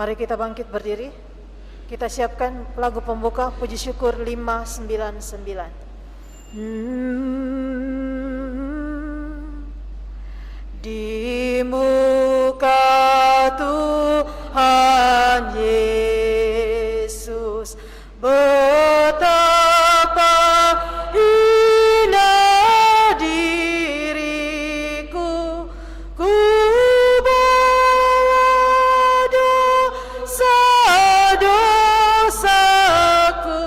Mari kita bangkit berdiri. Kita siapkan lagu pembuka Puji Syukur 599. Di muka Tuhan Yesus betapa hina diriku, ku bawa dosa-dosaku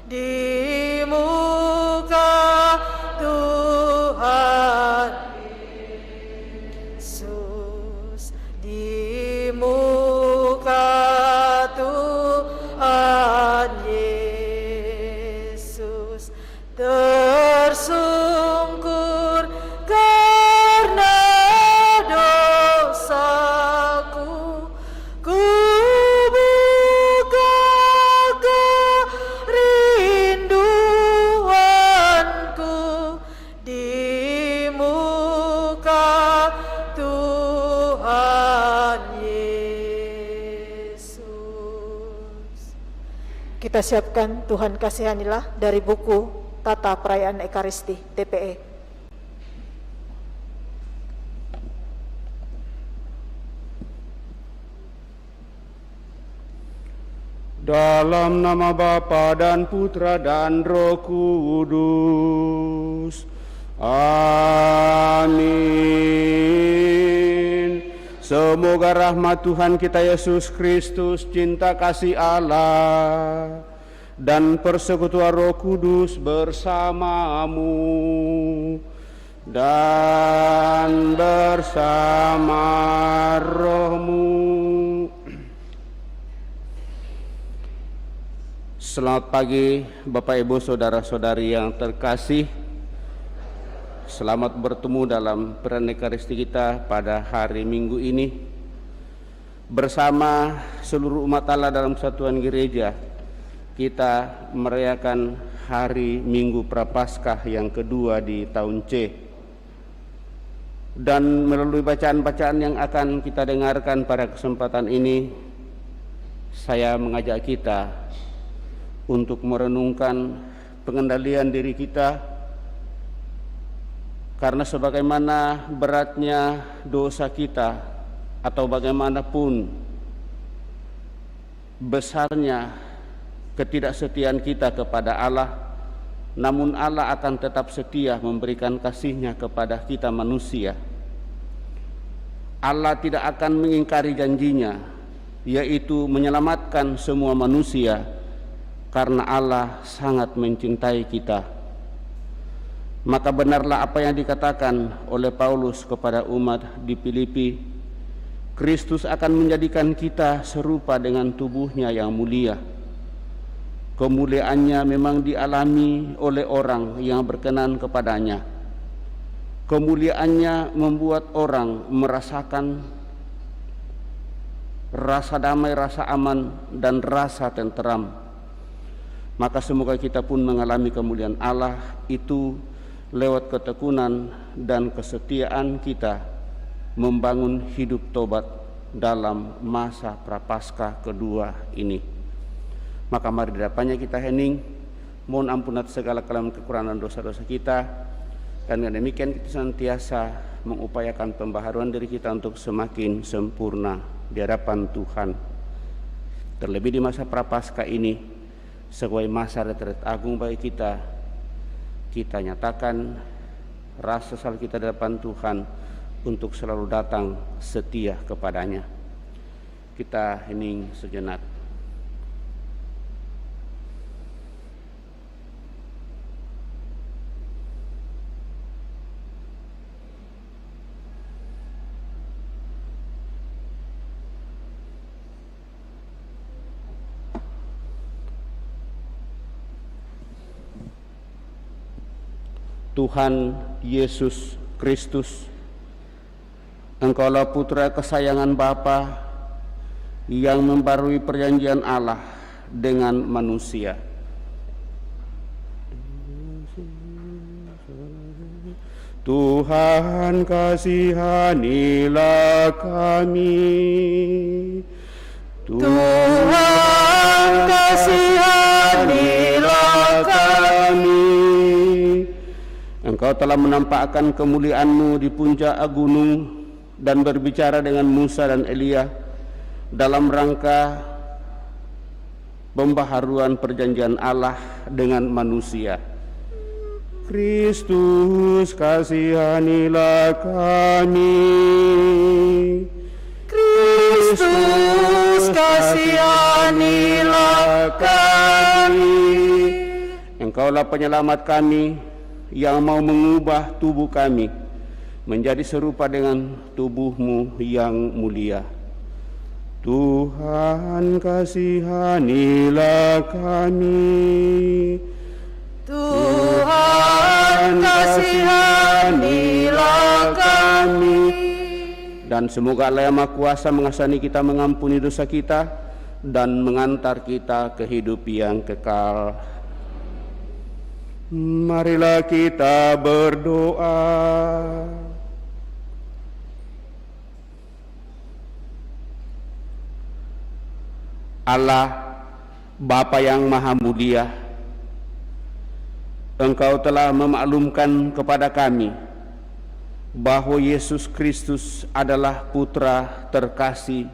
di muka Tuhan Yesus, di muka Tuhan Yesus tersungkur karena dosaku, ku buka kerinduanku di muka Tuhan Yesus. Kita siapkan Tuhan Kasihanilah dari buku Tata Perayaan Ekaristi TPE. Dalam nama Bapa dan Putra dan Roh Kudus. Amin. Semoga rahmat Tuhan kita Yesus Kristus, cinta kasih Allah, dan persekutuan Roh Kudus bersamamu dan bersama rohmu. Selamat pagi Bapak Ibu Saudara-saudari yang terkasih. Selamat bertemu dalam perayaan Ekaristi kita pada hari Minggu ini bersama seluruh umat Allah dalam Kesatuan Gereja. Kita merayakan hari Minggu Prapaskah yang kedua di tahun C. Dan melalui bacaan-bacaan yang akan kita dengarkan pada kesempatan ini, saya mengajak kita untuk merenungkan pengendalian diri kita, karena sebagaimana beratnya dosa kita atau bagaimanapun besarnya ketidaksetiaan kita kepada Allah, namun Allah akan tetap setia memberikan kasih-Nya kepada kita manusia. Allah tidak akan mengingkari janji-Nya, yaitu menyelamatkan semua manusia, karena Allah sangat mencintai kita. Maka benarlah apa yang dikatakan oleh Paulus kepada umat di Filipi, Kristus akan menjadikan kita serupa dengan tubuhnya yang mulia. Kemuliaannya memang dialami oleh orang yang berkenan kepadanya. Kemuliaannya membuat orang merasakan rasa damai, rasa aman, dan rasa tenteram. Maka semoga kita pun mengalami kemuliaan Allah itu lewat ketekunan dan kesetiaan kita membangun hidup tobat dalam masa Prapaskah kedua ini. Maka mari di hadapannya kita hening, mohon ampun atas segala kelemahan kekurangan dosa-dosa kita, dan dengan demikian kita senantiasa mengupayakan pembaharuan diri kita untuk semakin sempurna di hadapan Tuhan. Terlebih di masa Prapaskah ini, sebagai masa retret agung bagi kita, kita nyatakan rasa sesal kita di hadapan Tuhan untuk selalu datang setia kepadanya. Kita hening sejenak. Tuhan Yesus Kristus, Engkaulah Putra kesayangan Bapa yang membarui perjanjian Allah dengan manusia. Tuhan kasihanilah kami, Tuhan kasihanilah kami. Engkau telah menampakkan kemuliaan-Mu di puncak gunung dan berbicara dengan Musa dan Elia dalam rangka pembaharuan perjanjian Allah dengan manusia. Kristus kasihanilah kami. Kristus kasihanilah kami. Engkaulah penyelamat kami yang mau mengubah tubuh kami menjadi serupa dengan tubuh-Mu yang mulia. Tuhan kasihanilah kami. Tuhan kasihanilah kami. Dan semoga Allah yang Maha Kuasa mengasani kita, mengampuni dosa kita, dan mengantar kita ke hidup yang kekal. Marilah kita berdoa. Allah, Bapa yang Maha Mulia, Engkau telah memaklumkan kepada kami bahwa Yesus Kristus adalah Putra terkasih.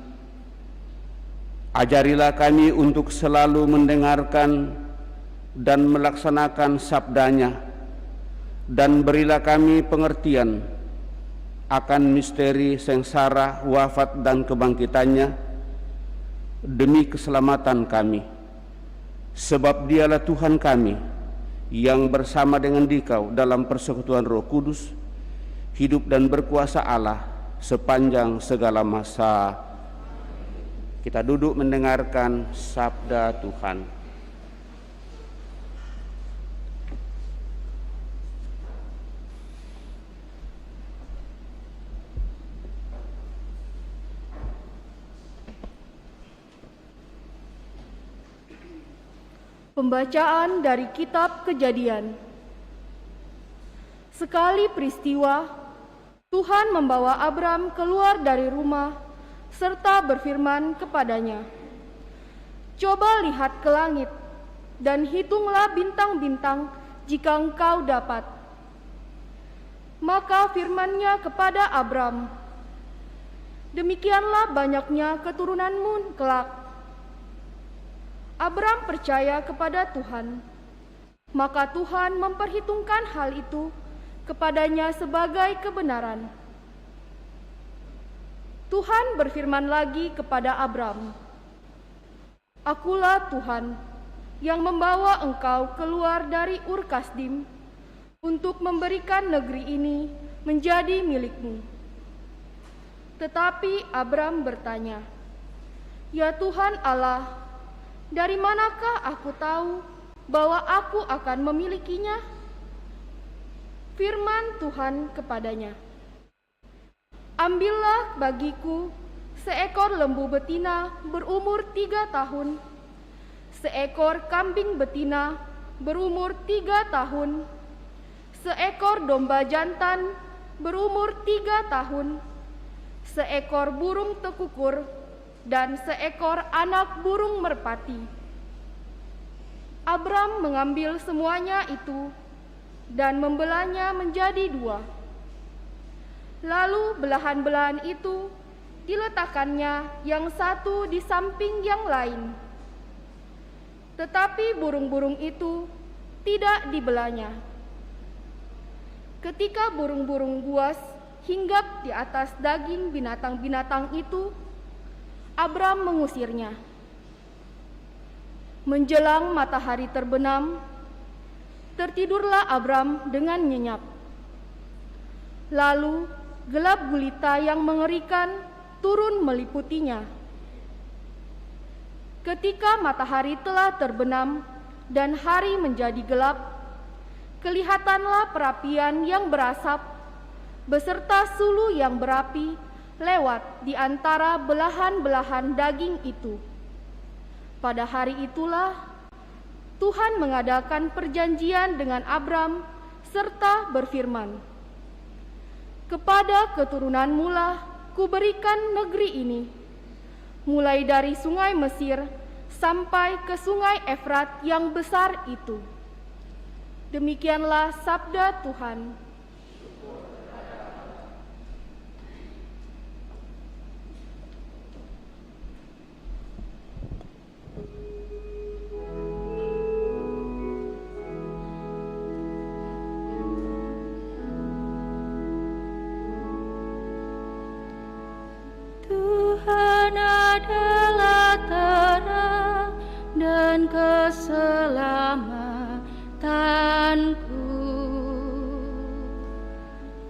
Ajarilah kami untuk selalu mendengarkan dan melaksanakan sabdanya, dan berilah kami pengertian akan misteri sengsara, wafat dan kebangkitannya demi keselamatan kami. Sebab Dialah Tuhan kami yang bersama dengan Dikau dalam persekutuan Roh Kudus, hidup dan berkuasa Allah sepanjang segala masa. Kita duduk mendengarkan sabda Tuhan. Pembacaan dari Kitab Kejadian. Sekali peristiwa, Tuhan membawa Abram keluar dari rumah serta berfirman kepadanya, "Coba lihat ke langit dan hitunglah bintang-bintang jika engkau dapat." Maka firman-Nya kepada Abram, "Demikianlah banyaknya keturunanmu kelak." Abram percaya kepada Tuhan, maka Tuhan memperhitungkan hal itu kepadanya sebagai kebenaran. Tuhan berfirman lagi kepada Abram, "Akulah Tuhan yang membawa engkau keluar dari Ur Kasdim untuk memberikan negeri ini menjadi milikmu." Tetapi Abram bertanya, "Ya Tuhan Allah, dari manakah aku tahu bahwa aku akan memilikinya?" Firman Tuhan kepadanya, "Ambillah bagiku seekor lembu betina berumur 3 tahun, seekor kambing betina berumur 3 tahun, seekor domba jantan berumur 3 tahun, seekor burung tekukur, dan seekor anak burung merpati." Abram mengambil semuanya itu dan membelahnya menjadi 2. Lalu belahan-belahan itu diletakkannya yang satu di samping yang lain. Tetapi burung-burung itu tidak dibelahnya. Ketika burung-burung buas hinggap di atas daging binatang-binatang itu, Abram mengusirnya. Menjelang matahari terbenam, tertidurlah Abram dengan nyenyak. Lalu gelap gulita yang mengerikan turun meliputinya. Ketika matahari telah terbenam dan hari menjadi gelap, kelihatanlah perapian yang berasap beserta sulu yang berapi lewat di antara belahan-belahan daging itu. Pada hari itulah Tuhan mengadakan perjanjian dengan Abram serta berfirman, "Kepada keturunanmu lah kuberikan negeri ini, mulai dari sungai Mesir sampai ke sungai Efrat yang besar itu. Demikianlah sabda Tuhan. Tuhan adalah terang dan keselamatanku.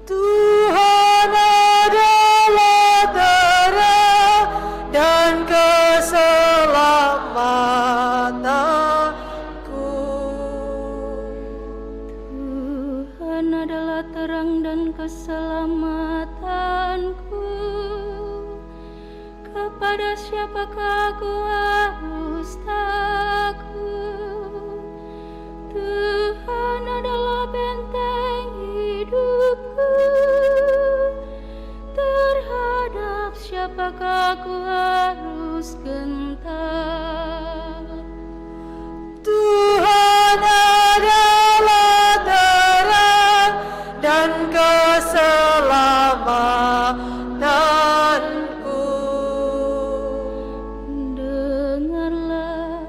Tuhan adalah terang dan keselamatanku. Tuhan adalah terang dan keselamatanku. Kepada siapakah aku harus takut? Tuhan adalah benteng hidupku. Terhadap siapakah aku harus gentar? Tuhan adalah terang dan keselamatanku. Dengarlah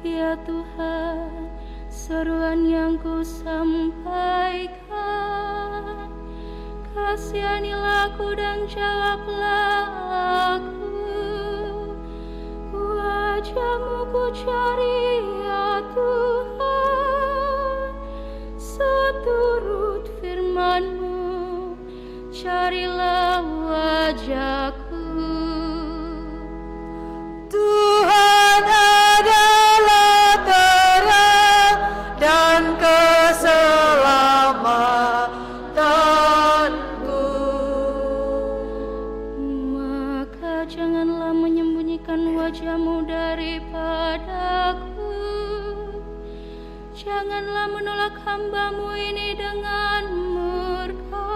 ya Tuhan seruan yang ku sampaikan. Kasihanilah aku dan jawablah aku. Wajah-Mu ku cari ya Tuhan, seturut firman-Mu carilah wajah-Ku. Tuhan adalah terang dan keselamatanku. Maka janganlah menyembunyikan wajah-Mu daripadaku. Janganlah menolak hamba-Mu ini dengan murka.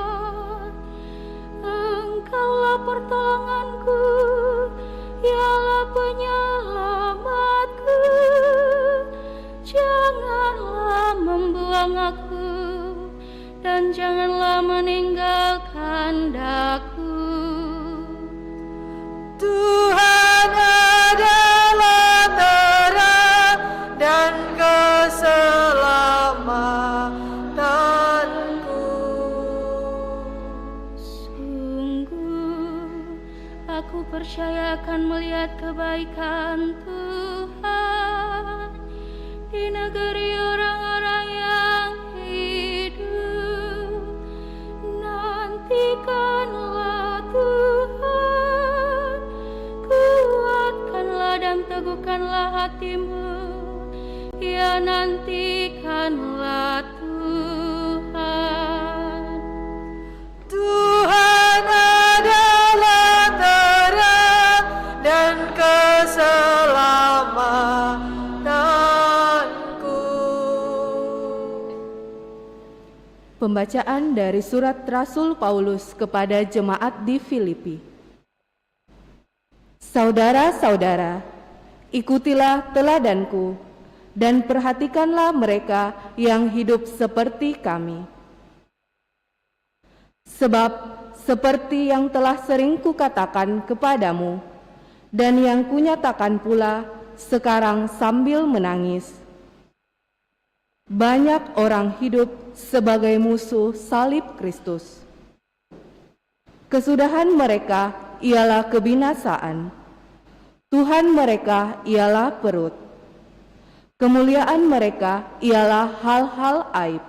Engkaulah pertolonganku, ialah penyelamatku. Janganlah membuang aku, dan janganlah meninggalkan daku. Tuhan adalah terang dan keselamatanku. Sungguh aku percaya akan melihat kebaikan Tuhan di negeri orang-orang yang hidup. Nantikanlah Tuhan, kuatkanlah dan teguhkanlah hatimu. Ya, nantikanlah Tuhan. Tuhan adalah terang dan keselamatanku. Pembacaan dari surat Rasul Paulus kepada jemaat di Filipi. Saudara-saudara, ikutilah teladanku dan perhatikanlah mereka yang hidup seperti kami. Sebab seperti yang telah sering kukatakan kepadamu dan yang kunyatakan pula sekarang sambil menangis, banyak orang hidup sebagai musuh salib Kristus. Kesudahan mereka ialah kebinasaan. Tuhan mereka ialah perut. Kemuliaan mereka ialah hal-hal aib.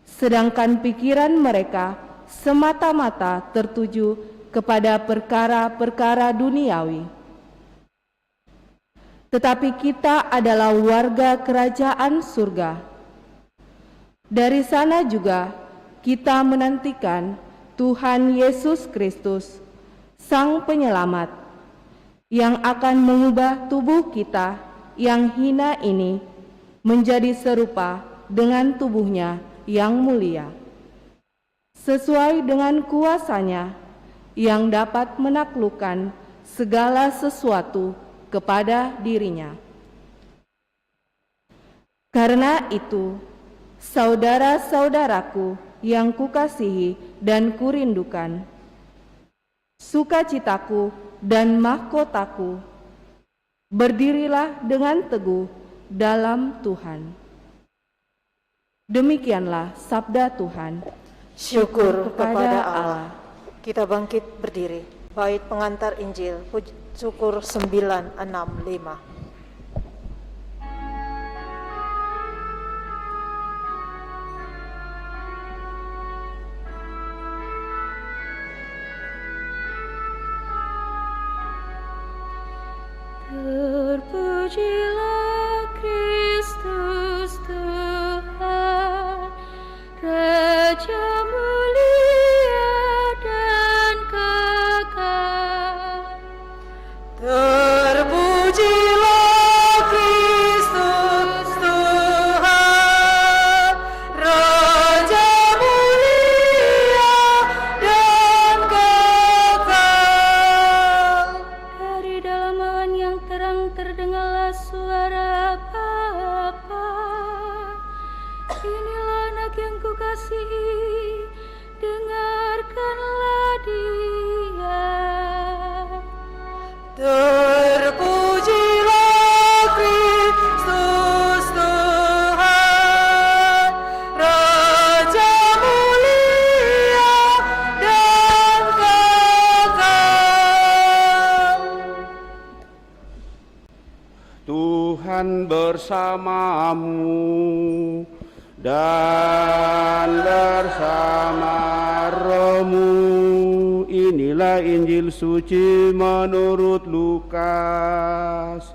Sedangkan pikiran mereka semata-mata tertuju kepada perkara-perkara duniawi. Tetapi kita adalah warga kerajaan surga. Dari sana juga kita menantikan Tuhan Yesus Kristus, Sang Penyelamat, yang akan mengubah tubuh kita yang hina ini menjadi serupa dengan tubuhnya yang mulia, sesuai dengan kuasa-Nya yang dapat menaklukkan segala sesuatu kepada dirinya. Karena itu, saudara-saudaraku yang kukasihi dan kurindukan, sukacitaku dan mahkotaku, berdirilah dengan teguh dalam Tuhan. Demikianlah sabda Tuhan. Syukur kepada Allah. Kita bangkit berdiri. Bait pengantar Injil, syukur 965. Terpujilah Kristus Tuhan, Raja mulia dan kekal. Terpujilah Kristus Tuhan, Raja mulia dan kekal. Dari dalam awan yang terang terdengarlah suara Bapa. Inilah anak yang kukasihi, dengarkanlah dia. Terpujilah Kristus Tuhan, Raja mulia dan kekal. Tuhan bersamamu dan bersama rohmu. Inilah Injil suci menurut Lukas.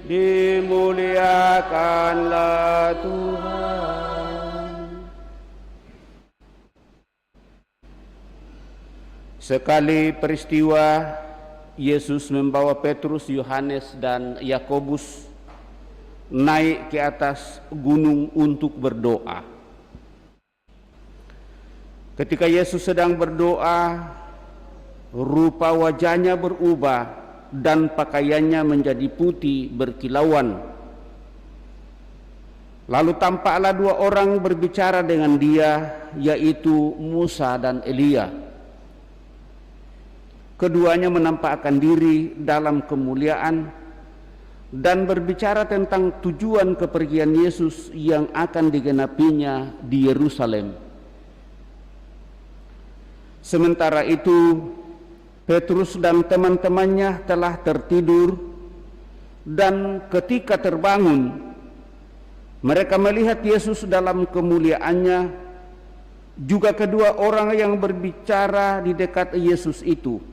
Dimuliakanlah Tuhan. Sekali peristiwa, Yesus membawa Petrus, Yohanes, dan Yakobus naik ke atas gunung untuk berdoa. Ketika Yesus sedang berdoa, rupa wajahnya berubah dan pakaiannya menjadi putih berkilauan. Lalu tampaklah dua orang berbicara dengan dia, yaitu Musa dan Elia. Keduanya menampakkan diri dalam kemuliaan dan berbicara tentang tujuan kepergian Yesus yang akan digenapinya di Yerusalem. Sementara itu, Petrus dan teman-temannya telah tertidur, dan ketika terbangun, mereka melihat Yesus dalam kemuliaannya, juga kedua orang yang berbicara di dekat Yesus itu.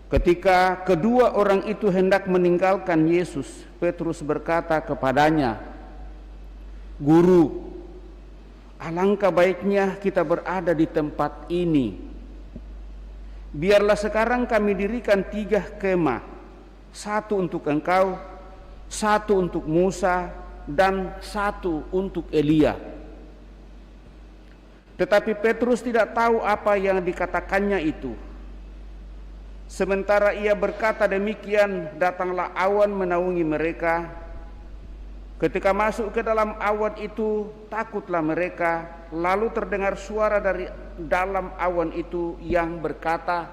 Ketika kedua orang itu hendak meninggalkan Yesus, Petrus berkata kepadanya, "Guru, alangkah baiknya kita berada di tempat ini. Biarlah sekarang kami dirikan 3 kemah, 1 untuk engkau, 1 untuk Musa, dan 1 untuk Elia." Tetapi Petrus tidak tahu apa yang dikatakannya itu. Sementara ia berkata demikian, datanglah awan menaungi mereka. Ketika masuk ke dalam awan itu, takutlah mereka. Lalu terdengar suara dari dalam awan itu yang berkata,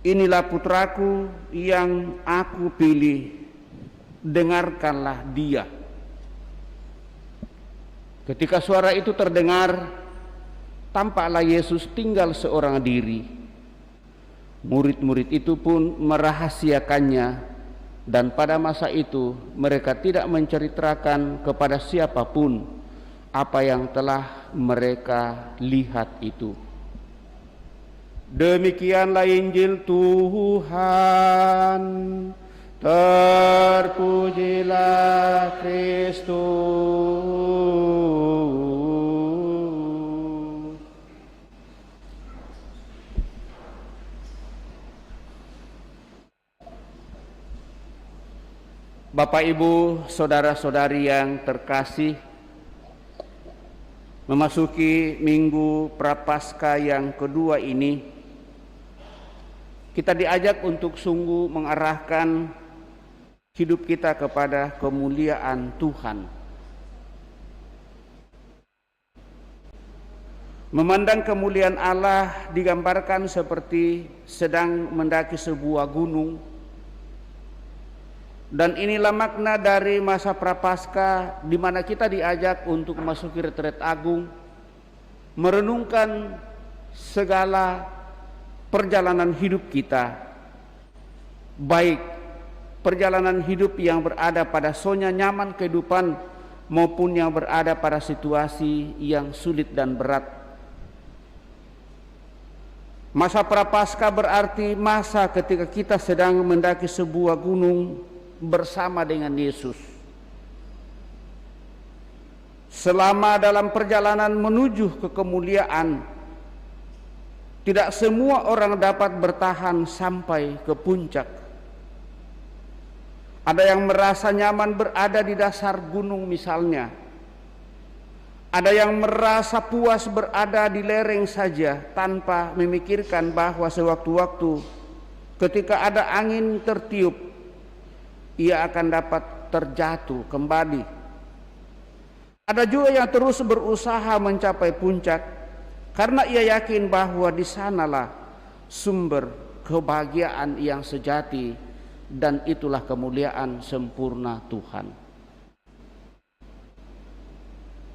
"Inilah putraku yang aku pilih, dengarkanlah dia." Ketika suara itu terdengar, tampaklah Yesus tinggal seorang diri. Murid-murid itu pun merahasiakannya, dan pada masa itu mereka tidak menceritakan kepada siapapun apa yang telah mereka lihat itu. Demikianlah Injil Tuhan. Terpujilah Kristus. Bapak, Ibu, saudara-saudari yang terkasih, memasuki Minggu Prapaskah yang kedua ini, Kita diajak untuk sungguh mengarahkan hidup kita kepada kemuliaan Tuhan. Memandang kemuliaan Allah digambarkan seperti sedang mendaki sebuah gunung. Dan inilah makna dari masa Prapaskah, di mana kita diajak untuk memasuki retret agung, merenungkan segala perjalanan hidup kita, baik perjalanan hidup yang berada pada zona nyaman kehidupan maupun yang berada pada situasi yang sulit dan berat. Masa Prapaskah berarti masa ketika kita sedang mendaki sebuah gunung bersama dengan Yesus. Selama dalam perjalanan menuju ke kemuliaan, tidak semua orang dapat bertahan sampai ke puncak. Ada yang merasa nyaman berada di dasar gunung misalnya. Ada yang merasa puas berada di lereng saja tanpa memikirkan bahwa sewaktu-waktu ketika ada angin tertiup, ia akan dapat terjatuh kembali. Ada juga yang terus berusaha mencapai puncak karena ia yakin bahwa di sanalah sumber kebahagiaan yang sejati dan itulah kemuliaan sempurna Tuhan.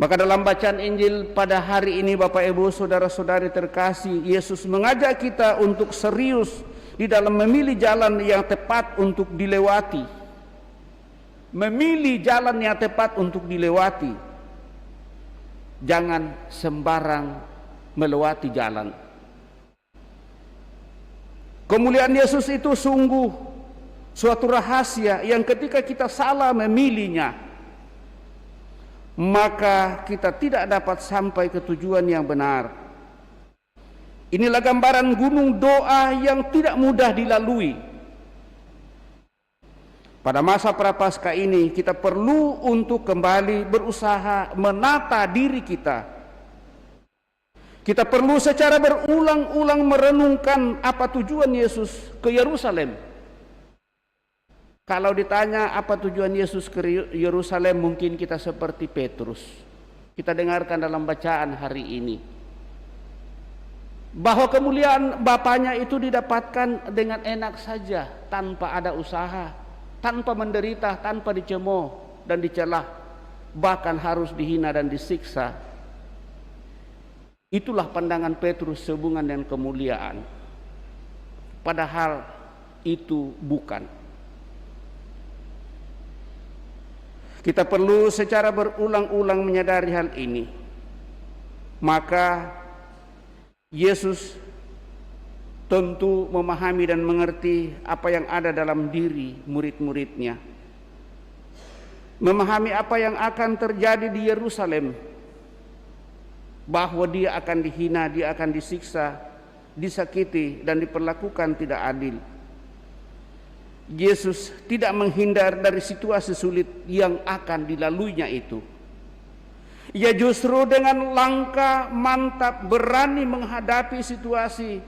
Maka dalam bacaan Injil pada hari ini, Bapak Ibu saudara-saudari terkasih, Yesus mengajak kita untuk serius di dalam memilih jalan yang tepat untuk dilewati. Memilih jalan yang tepat untuk dilewati. Jangan sembarang melewati jalan. Kemuliaan Yesus itu sungguh suatu rahasia yang ketika kita salah memilihnya, maka kita tidak dapat sampai ke tujuan yang benar. Inilah gambaran gunung doa yang tidak mudah dilalui. Pada masa Prapaskah ini kita perlu untuk kembali berusaha menata diri kita. Kita perlu secara berulang-ulang merenungkan apa tujuan Yesus ke Yerusalem. Kalau ditanya apa tujuan Yesus ke Yerusalem, mungkin kita seperti Petrus. Kita dengarkan dalam bacaan hari ini bahwa kemuliaan Bapaknya itu didapatkan dengan enak saja, tanpa ada usaha, tanpa menderita, tanpa dicemooh dan dicelah, bahkan harus dihina dan disiksa. Itulah pandangan Petrus sehubungan dengan kemuliaan. Padahal itu bukan. Kita perlu secara berulang-ulang menyadari hal ini. Maka Yesus tentu memahami dan mengerti apa yang ada dalam diri murid-muridnya. Memahami apa yang akan terjadi di Yerusalem, bahwa dia akan dihina, dia akan disiksa, disakiti dan diperlakukan tidak adil. Yesus tidak menghindar dari situasi sulit yang akan dilaluinya itu. Ia justru dengan langkah mantap berani menghadapi situasi,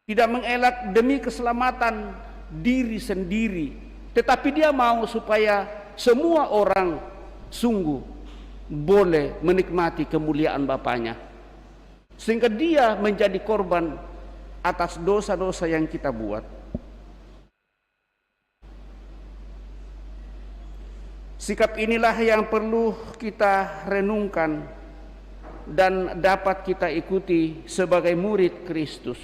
tidak mengelak demi keselamatan diri sendiri, tetapi dia mau supaya semua orang sungguh boleh menikmati kemuliaan Bapaknya, sehingga dia menjadi korban atas dosa-dosa yang kita buat. Sikap inilah yang perlu kita renungkan dan dapat kita ikuti sebagai murid Kristus.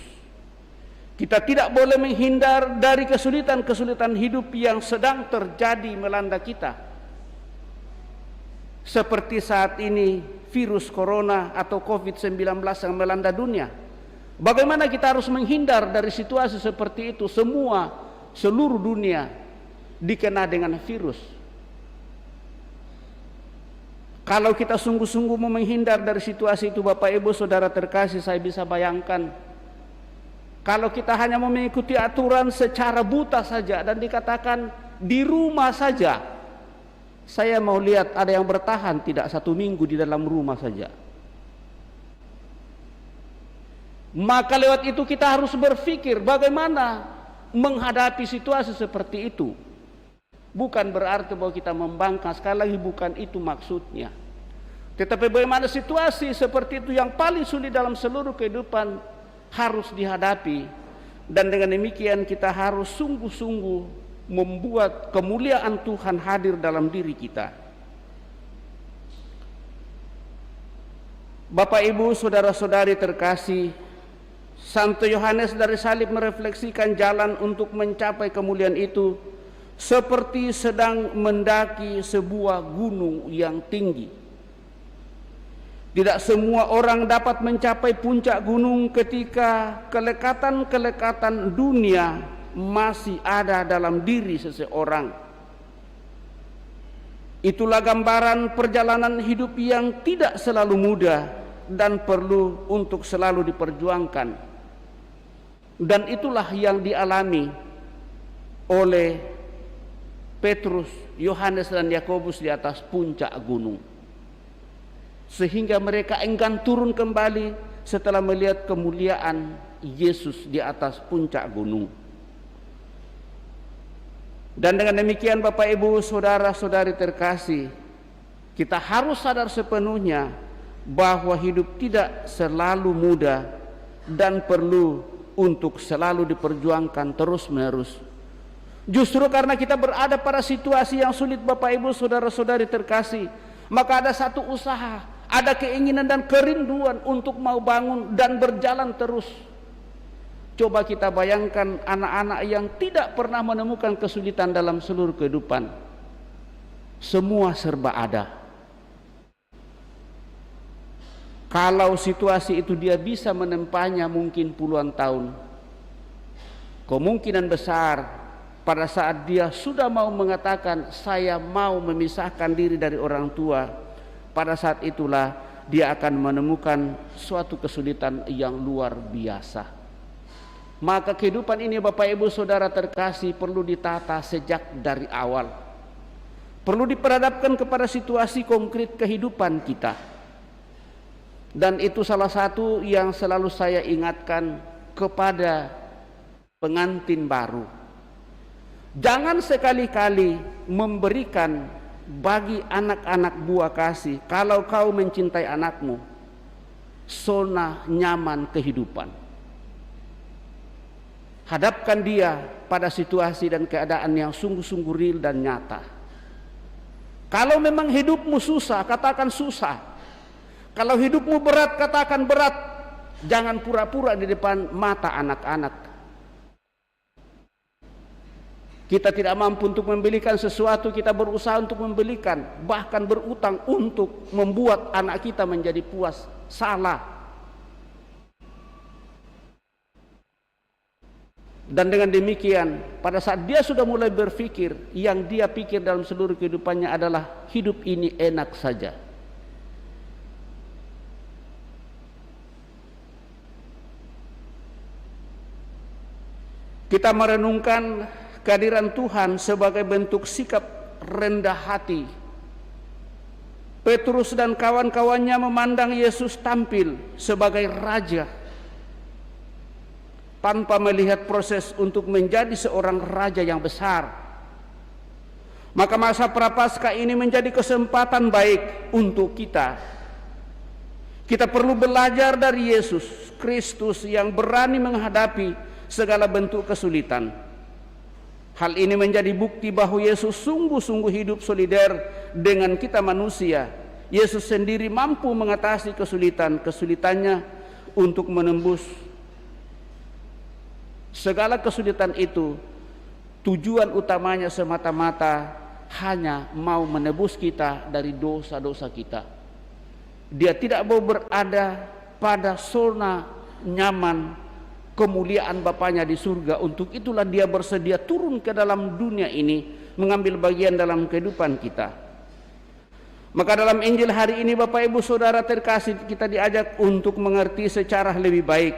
Kita tidak boleh menghindar dari kesulitan-kesulitan hidup yang sedang terjadi melanda kita. Seperti saat ini virus corona atau COVID-19 yang melanda dunia. Bagaimana kita harus menghindar dari situasi seperti itu? Seluruh dunia dikena dengan virus. Kalau kita sungguh-sungguh mau menghindar dari situasi itu, Bapak Ibu Saudara terkasih, saya bisa bayangkan kalau kita hanya mau mengikuti aturan secara buta saja dan dikatakan di rumah saja. Saya mau lihat ada yang bertahan tidak 1 minggu di dalam rumah saja. Maka lewat itu kita harus berpikir bagaimana menghadapi situasi seperti itu. Bukan berarti bahwa kita membangkang, sekali lagi bukan itu maksudnya. Tetapi bagaimana situasi seperti itu yang paling sulit dalam seluruh kehidupan harus dihadapi. Dan dengan demikian kita harus sungguh-sungguh membuat kemuliaan Tuhan hadir dalam diri kita. Bapak, Ibu, saudara-saudari terkasih, Santo Yohanes dari Salib merefleksikan jalan untuk mencapai kemuliaan itu seperti sedang mendaki sebuah gunung yang tinggi. Tidak semua orang dapat mencapai puncak gunung ketika kelekatan-kelekatan dunia masih ada dalam diri seseorang. Itulah gambaran perjalanan hidup yang tidak selalu mudah dan perlu untuk selalu diperjuangkan. Dan itulah yang dialami oleh Petrus, Yohanes dan Yakobus di atas puncak gunung. Sehingga mereka enggan turun kembali setelah melihat kemuliaan Yesus di atas puncak gunung. Dan dengan demikian Bapak, Ibu, saudara-saudari terkasih, kita harus sadar sepenuhnya bahwa hidup tidak selalu mudah dan perlu untuk selalu diperjuangkan terus-menerus. Justru karena kita berada pada situasi yang sulit Bapak, Ibu, saudara-saudari terkasih, maka ada satu usaha, ada keinginan dan kerinduan untuk mau bangun dan berjalan terus. Coba kita bayangkan anak-anak yang tidak pernah menemukan kesulitan dalam seluruh kehidupan. Semua serba ada. Kalau situasi itu dia bisa menempahnya mungkin puluhan tahun, kemungkinan besar pada saat dia sudah mau mengatakan saya mau memisahkan diri dari orang tua, pada saat itulah dia akan menemukan suatu kesulitan yang luar biasa. Maka kehidupan ini Bapak, Ibu, saudara terkasih perlu ditata sejak dari awal. Perlu diperhadapkan kepada situasi konkret kehidupan kita. Dan itu salah satu yang selalu saya ingatkan kepada pengantin baru. Jangan sekali-kali memberikan bagi anak-anak buah kasih, kalau kau mencintai anakmu, zona nyaman kehidupan. Hadapkan dia pada situasi dan keadaan yang sungguh-sungguh real dan nyata. Kalau memang hidupmu susah, katakan susah. Kalau hidupmu berat, katakan berat. Jangan pura-pura di depan mata anak-anak. Kita tidak mampu untuk membelikan sesuatu, kita berusaha untuk membelikan, bahkan berutang untuk membuat anak kita menjadi puas. Salah. Dan dengan demikian, pada saat dia sudah mulai berpikir, yang dia pikir dalam seluruh kehidupannya adalah hidup ini enak saja. Kita merenungkan kehadiran Tuhan sebagai bentuk sikap rendah hati. Petrus dan kawan-kawannya memandang Yesus tampil sebagai raja tanpa melihat proses untuk menjadi seorang raja yang besar. Maka masa Prapaskah ini menjadi kesempatan baik untuk kita. Kita perlu belajar dari Yesus Kristus yang berani menghadapi segala bentuk kesulitan. Hal ini menjadi bukti bahwa Yesus sungguh-sungguh hidup solider dengan kita manusia. Yesus sendiri mampu mengatasi kesulitan-kesulitannya untuk menembus segala kesulitan itu. Tujuan utamanya semata-mata hanya mau menebus kita dari dosa-dosa kita. Dia tidak mau berada pada zona nyaman kemuliaan Bapaknya di surga. Untuk itulah dia bersedia turun ke dalam dunia ini, mengambil bagian dalam kehidupan kita. Maka dalam Injil hari ini Bapak, Ibu, saudara terkasih, kita diajak untuk mengerti secara lebih baik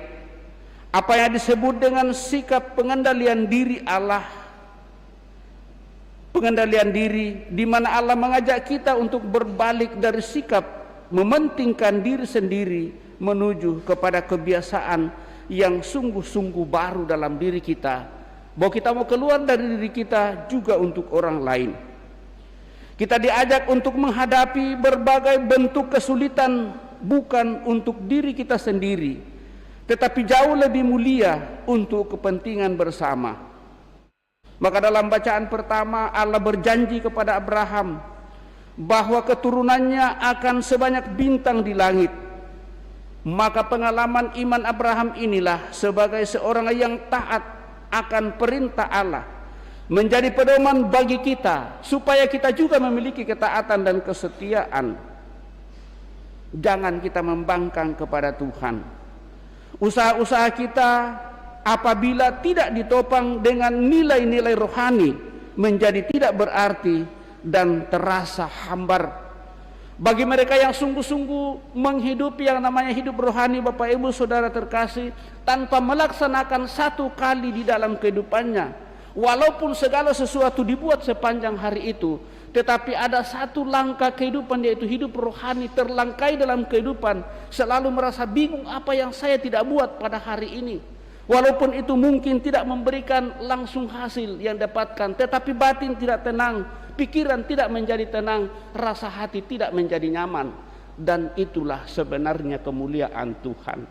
apa yang disebut dengan sikap pengendalian diri Allah. Pengendalian diri di mana Allah mengajak kita untuk berbalik dari sikap mementingkan diri sendiri menuju kepada kebiasaan yang sungguh-sungguh baru dalam diri kita, bahwa kita mau keluar dari diri kita juga untuk orang lain. Kita diajak untuk menghadapi berbagai bentuk kesulitan bukan untuk diri kita sendiri, tetapi jauh lebih mulia untuk kepentingan bersama. Maka dalam bacaan pertama Allah berjanji kepada Abraham bahwa keturunannya akan sebanyak bintang di langit. Maka pengalaman iman Abraham inilah sebagai seorang yang taat akan perintah Allah menjadi pedoman bagi kita, supaya kita juga memiliki ketaatan dan kesetiaan. Jangan kita membangkang kepada Tuhan. Usaha-usaha kita apabila tidak ditopang dengan nilai-nilai rohani menjadi tidak berarti dan terasa hambar. Bagi mereka yang sungguh-sungguh menghidupi yang namanya hidup rohani, Bapak Ibu Saudara terkasih, tanpa melaksanakan satu kali di dalam kehidupannya, walaupun segala sesuatu dibuat sepanjang hari itu, tetapi ada satu langkah kehidupan, yaitu hidup rohani terlangkai dalam kehidupan, selalu merasa bingung apa yang saya tidak buat pada hari ini. Walaupun itu mungkin tidak memberikan langsung hasil yang dapatkan, tetapi batin tidak tenang, pikiran tidak menjadi tenang, rasa hati tidak menjadi nyaman. Dan itulah sebenarnya kemuliaan Tuhan.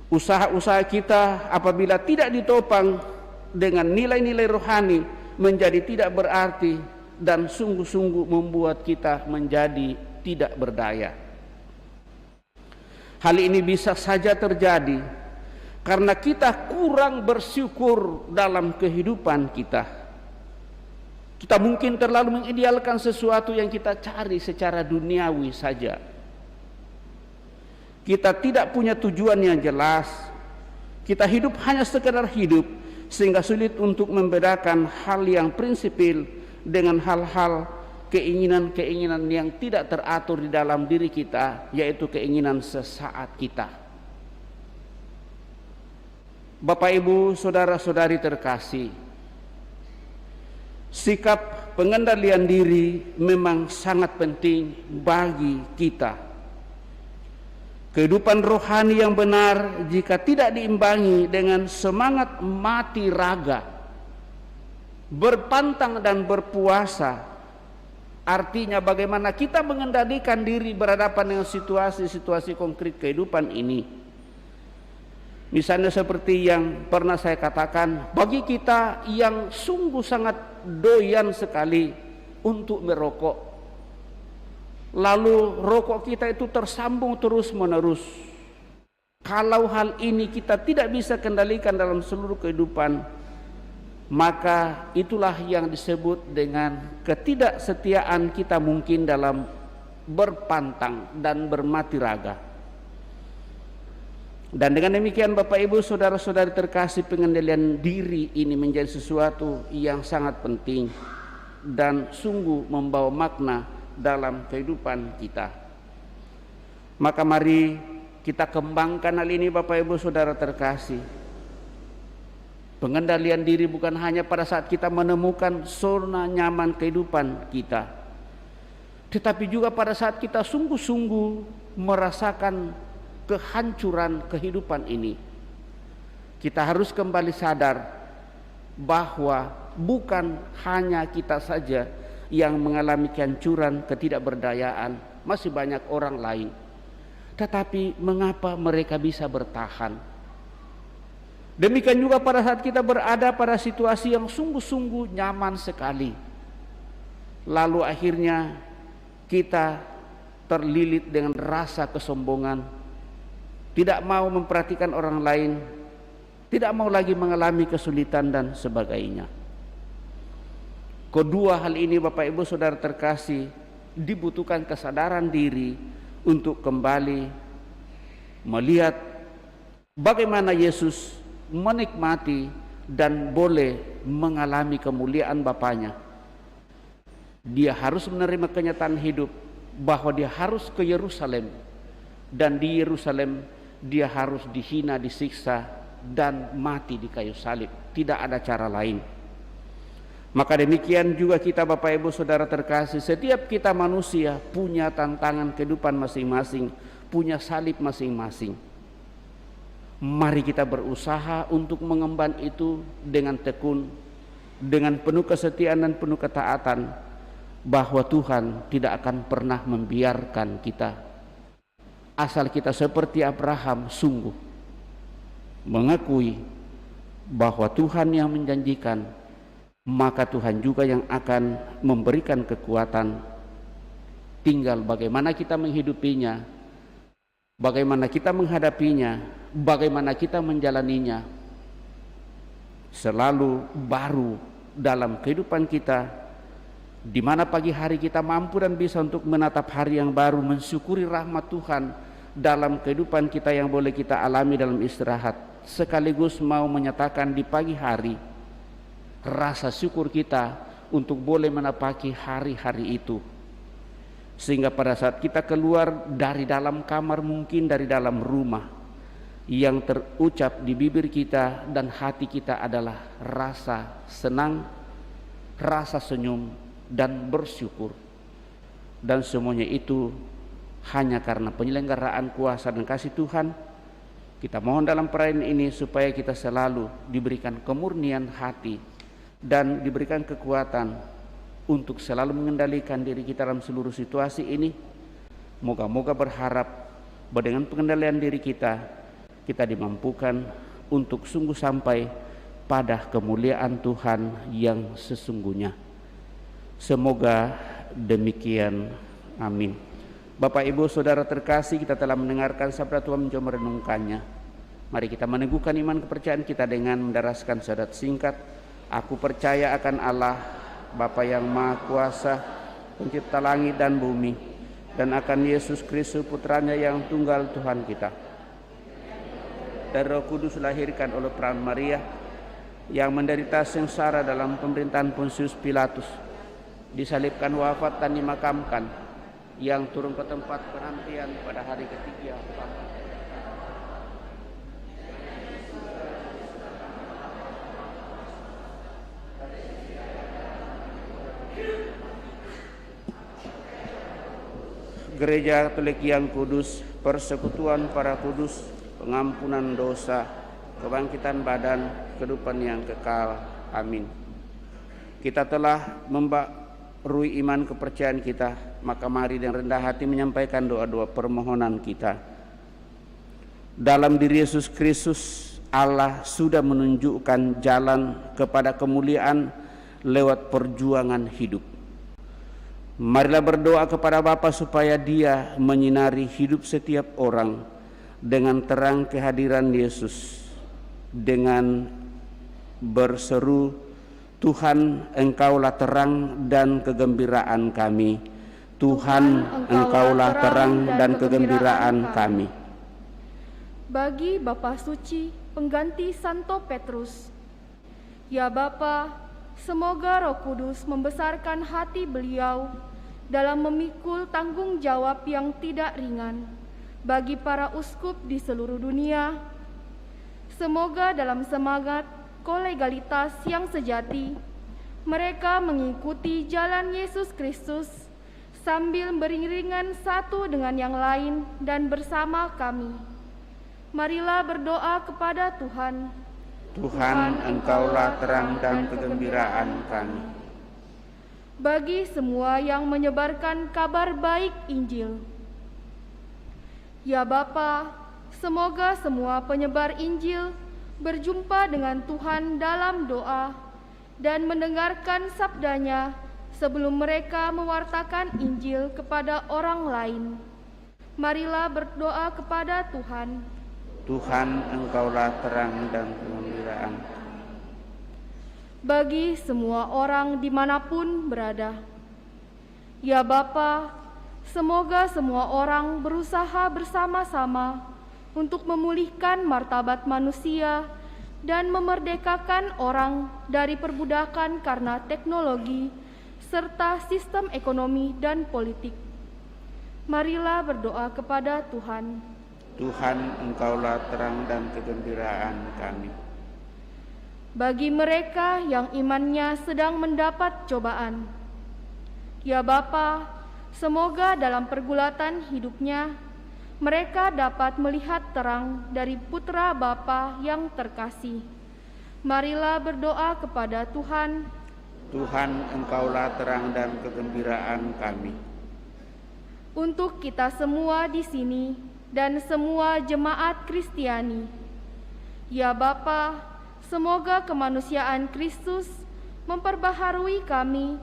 Usaha-usaha kita apabila tidak ditopang dengan nilai-nilai rohani menjadi tidak berarti dan sungguh-sungguh membuat kita menjadi tidak berdaya. Hal ini bisa saja terjadi karena kita kurang bersyukur dalam kehidupan kita. Kita mungkin terlalu mengidealkan sesuatu yang kita cari secara duniawi saja. Kita tidak punya tujuan yang jelas. Kita hidup hanya sekedar hidup, sehingga sulit untuk membedakan hal yang prinsipil dengan hal-hal keinginan-keinginan yang tidak teratur di dalam diri kita, yaitu keinginan sesaat kita. Bapak Ibu Saudara-saudari terkasih, sikap pengendalian diri memang sangat penting bagi kita. Kehidupan rohani yang benar jika tidak diimbangi dengan semangat mati raga, berpantang dan berpuasa, artinya bagaimana kita mengendalikan diri berhadapan dengan situasi-situasi konkret kehidupan ini. Misalnya seperti yang pernah saya katakan, bagi kita yang sungguh sangat doyan sekali untuk merokok, lalu rokok kita itu tersambung terus menerus. Kalau hal ini kita tidak bisa kendalikan dalam seluruh kehidupan, maka itulah yang disebut dengan ketidaksetiaan kita mungkin dalam berpantang dan bermati raga. Dan dengan demikian Bapak Ibu Saudara-saudari terkasih, pengendalian diri ini menjadi sesuatu yang sangat penting dan sungguh membawa makna dalam kehidupan kita. Maka mari kita kembangkan hal ini Bapak Ibu Saudara terkasih. Pengendalian diri bukan hanya pada saat kita menemukan zona nyaman kehidupan kita, tetapi juga pada saat kita sungguh-sungguh merasakan kehancuran kehidupan ini. Kita harus kembali sadar bahwa bukan hanya kita saja yang mengalami kehancuran, ketidakberdayaan, masih banyak orang lain. Tetapi mengapa mereka bisa bertahan? Demikian juga pada saat kita berada pada situasi yang sungguh-sungguh nyaman sekali, lalu akhirnya kita terlilit dengan rasa kesombongan, tidak mau memperhatikan orang lain, tidak mau lagi mengalami kesulitan dan sebagainya. Kedua hal ini Bapak Ibu Saudara terkasih, dibutuhkan kesadaran diri untuk kembali melihat bagaimana Yesus menikmati dan boleh mengalami kemuliaan Bapanya. Dia harus menerima kenyataan hidup bahwa dia harus ke Yerusalem, dan di Yerusalem dia harus dihina, disiksa, dan mati di kayu salib. Tidak ada cara lain. Maka demikian juga kita Bapak Ibu Saudara terkasih, setiap kita manusia punya tantangan kehidupan masing-masing, punya salib masing-masing. Mari kita berusaha untuk mengemban itu dengan tekun, dengan penuh kesetiaan dan penuh ketaatan, bahwa Tuhan tidak akan pernah membiarkan kita. Asal kita seperti Abraham sungguh mengakui bahwa Tuhan yang menjanjikan, maka Tuhan juga yang akan memberikan kekuatan. Tinggal bagaimana kita menghidupinya, bagaimana kita menghadapinya, bagaimana kita menjalaninya. Selalu baru dalam kehidupan kita, di mana pagi hari kita mampu dan bisa untuk menatap hari yang baru, mensyukuri rahmat Tuhan dalam kehidupan kita yang boleh kita alami dalam istirahat, sekaligus mau menyatakan di pagi hari rasa syukur kita untuk boleh menapaki hari-hari itu, sehingga pada saat kita keluar dari dalam kamar, mungkin dari dalam rumah, yang terucap di bibir kita dan hati kita adalah rasa senang, rasa senyum, dan bersyukur. Dan semuanya itu hanya karena penyelenggaraan kuasa dan kasih Tuhan. Kita mohon dalam perayaan ini supaya kita selalu diberikan kemurnian hati dan diberikan kekuatan untuk selalu mengendalikan diri kita dalam seluruh situasi ini. Moga-moga berharap bahwa dengan pengendalian diri kita, kita dimampukan untuk sungguh sampai pada kemuliaan Tuhan yang sesungguhnya. Semoga demikian. Amin. Bapak Ibu Saudara terkasih, kita telah mendengarkan sabda Tuhan, mencoba merenungkannya. Mari kita meneguhkan iman kepercayaan kita dengan mendaraskan syahadat singkat. Aku percaya akan Allah, Bapa yang Maha Kuasa, pencipta langit dan bumi, dan akan Yesus Kristus putranya yang tunggal Tuhan kita. Dari Roh Kudus lahirkan oleh peran Maria, yang menderita sengsara dalam pemerintahan Pontius Pilatus, disalibkan, wafat dan dimakamkan, yang turun ke tempat penantian pada hari ketiga. Gereja Katolik yang kudus, persekutuan para kudus, pengampunan dosa, kebangkitan badan, kehidupan yang kekal. Amin. Kita telah membarui iman kepercayaan kita, maka mari dengan rendah hati menyampaikan doa-doa permohonan kita. Dalam diri Yesus Kristus, Allah sudah menunjukkan jalan kepada kemuliaan lewat perjuangan hidup. Marilah berdoa kepada Bapa supaya Dia menyinari hidup setiap orang dengan terang kehadiran Yesus, dengan berseru, Tuhan, Engkaulah terang dan kegembiraan kami. Tuhan, Engkaulah terang dan kegembiraan kami. Bagi Bapa Suci, pengganti Santo Petrus, ya Bapa, semoga Roh Kudus membesarkan hati beliau dalam memikul tanggung jawab yang tidak ringan bagi para uskup di seluruh dunia. Semoga dalam semangat kolegalitas yang sejati, mereka mengikuti jalan Yesus Kristus sambil beriringan satu dengan yang lain dan bersama kami. Marilah berdoa kepada Tuhan. Tuhan, Engkaulah terang dan kegembiraan kami. Bagi semua yang menyebarkan kabar baik Injil, ya Bapa, semoga semua penyebar Injil berjumpa dengan Tuhan dalam doa dan mendengarkan sabdanya sebelum mereka mewartakan Injil kepada orang lain. Marilah berdoa kepada Tuhan. Tuhan, Engkaulah terang dan kegembiraan. Bagi semua orang dimanapun berada, ya Bapa, semoga semua orang berusaha bersama-sama untuk memulihkan martabat manusia dan memerdekakan orang dari perbudakan karena teknologi serta sistem ekonomi dan politik. Marilah berdoa kepada Tuhan. Tuhan, Engkaulah terang dan kegembiraan kami. bagi mereka yang imannya sedang mendapat cobaan. Ya Bapa, semoga dalam pergulatan hidupnya mereka dapat melihat terang dari putra Bapa yang terkasih. Marilah berdoa kepada Tuhan. Tuhan, Engkaulah terang dan kegembiraan kami. Untuk kita semua di sini dan semua jemaat Kristiani. Ya Bapa, semoga kemanusiaan Kristus memperbaharui kami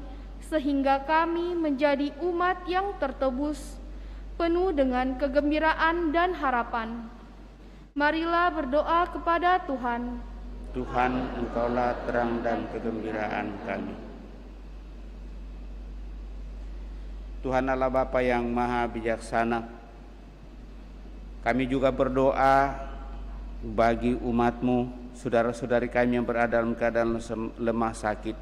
sehingga kami menjadi umat yang tertebus, penuh dengan kegembiraan dan harapan. Marilah berdoa kepada Tuhan. Tuhan, Engkaulah terang dan kegembiraan kami. Tuhan Allah Bapa yang Maha Bijaksana, kami juga berdoa bagi umat-Mu, saudara-saudari kami yang berada dalam keadaan lemah sakit,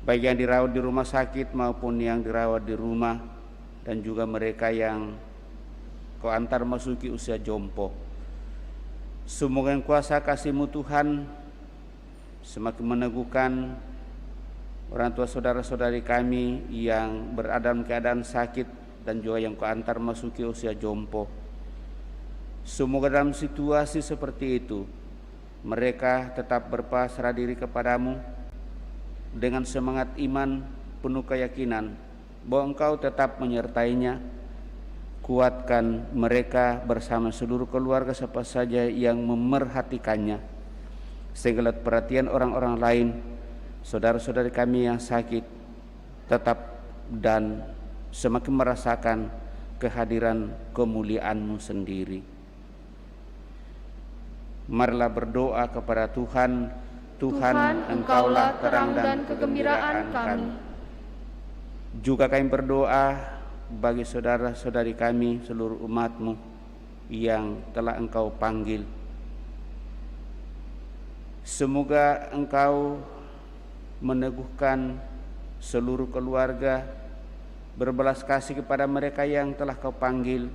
baik yang dirawat di rumah sakit maupun yang dirawat di rumah, dan juga mereka yang Kau antar masuki usia jompo. Semoga yang kuasa kasih-Mu Tuhan semakin meneguhkan orang tua saudara-saudari kami yang berada dalam keadaan sakit dan juga yang Kau antar masuki usia jompo. Semoga dalam situasi seperti itu mereka tetap berpasrah diri kepadamu dengan semangat iman penuh keyakinan bahwa Engkau tetap menyertainya. Kuatkan mereka bersama seluruh keluarga siapa saja yang memerhatikannya, sehingga perhatian orang-orang lain, saudara-saudari kami yang sakit, tetap dan semakin merasakan kehadiran kemuliaan-Mu sendiri. Marilah berdoa kepada Tuhan. Tuhan, Engkaulah terang dan kegembiraan kami. Juga kami berdoa bagi saudara-saudari kami seluruh umat-Mu yang telah Engkau panggil. Semoga Engkau meneguhkan seluruh keluarga, berbelas kasih kepada mereka yang telah Kau panggil,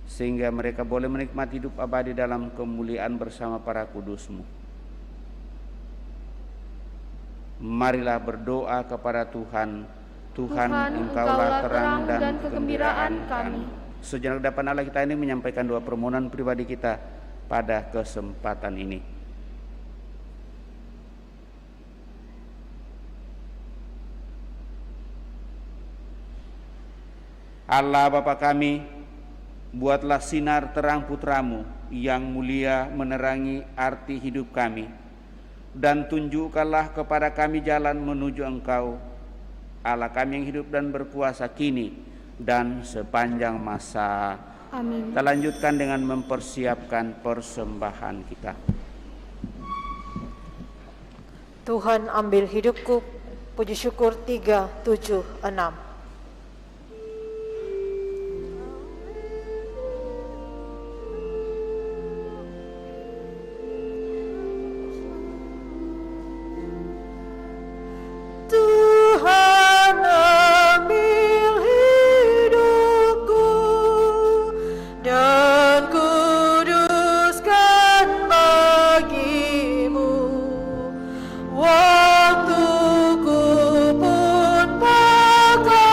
sehingga mereka boleh menikmati hidup abadi dalam kemuliaan bersama para kudus-Mu. Marilah berdoa kepada Tuhan. Tuhan, Engkaulah terang dan kegembiraan kami. Sejenak depan Allah kita ini menyampaikan doa permohonan pribadi kita pada kesempatan ini. Allah Bapa kami, buatlah sinar terang putra-Mu yang mulia menerangi arti hidup kami, dan tunjukkanlah kepada kami jalan menuju Engkau, Allah kami yang hidup dan berkuasa kini dan sepanjang masa. Amin. Kita lanjutkan dengan mempersiapkan persembahan kita. Tuhan ambil hidupku, puji syukur 376. Waktuku pun bakal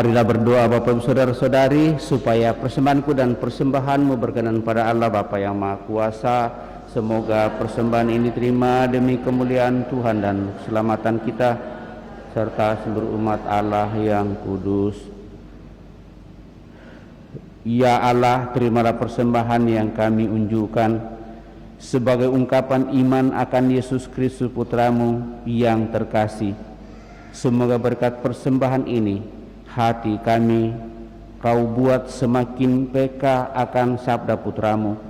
Marilah berdoa Bapak Ibu Saudara-saudari supaya persembahanku dan persembahanmu berkenan pada Allah Bapa yang Maha Kuasa. Semoga persembahan ini terima demi kemuliaan Tuhan dan keselamatan kita serta seluruh umat Allah yang kudus. Ya Allah, terimalah persembahan yang kami unjukkan sebagai ungkapan iman akan Yesus Kristus Putramu yang terkasih. Semoga berkat persembahan ini hati kami Kau buat semakin peka akan sabda Putramu.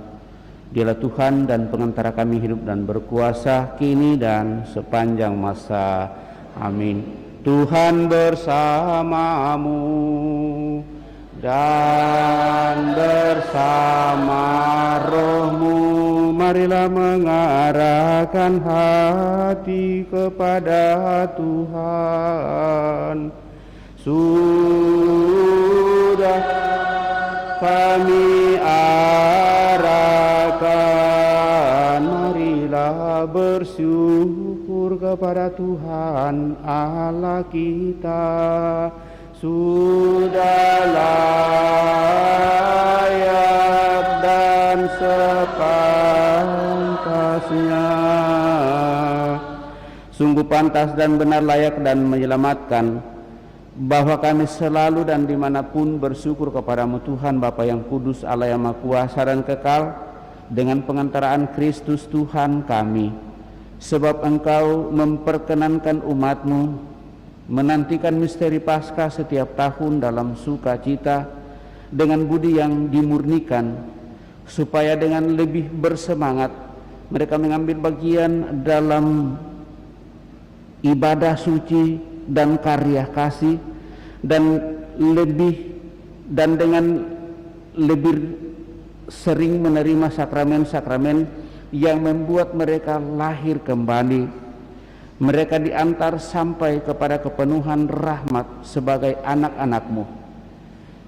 Dialah Tuhan dan pengantara kami hidup dan berkuasa kini dan sepanjang masa. Amin. Tuhan bersamamu dan bersama rohmu. Marilah mengarahkan hati kepada Tuhan. Sudah kami arahkan, marilah bersyukur kepada Tuhan Allah kita. Sudah layak dan sepantasnya, sungguh pantas dan benar, layak dan menyelamatkan, bahwa kami selalu dan dimanapun bersyukur kepadamu Tuhan Bapa yang kudus, Allah yang Maha Kuasa dan kekal, dengan pengantaraan Kristus Tuhan kami. Sebab Engkau memperkenankan umat-Mu menantikan misteri Paskah setiap tahun dalam sukacita dengan budi yang dimurnikan, supaya dengan lebih bersemangat mereka mengambil bagian dalam ibadah suci dan karya kasih, dan dengan lebih sering menerima sakramen-sakramen yang membuat mereka lahir kembali. Mereka diantar sampai kepada kepenuhan rahmat sebagai anak-anak-Mu.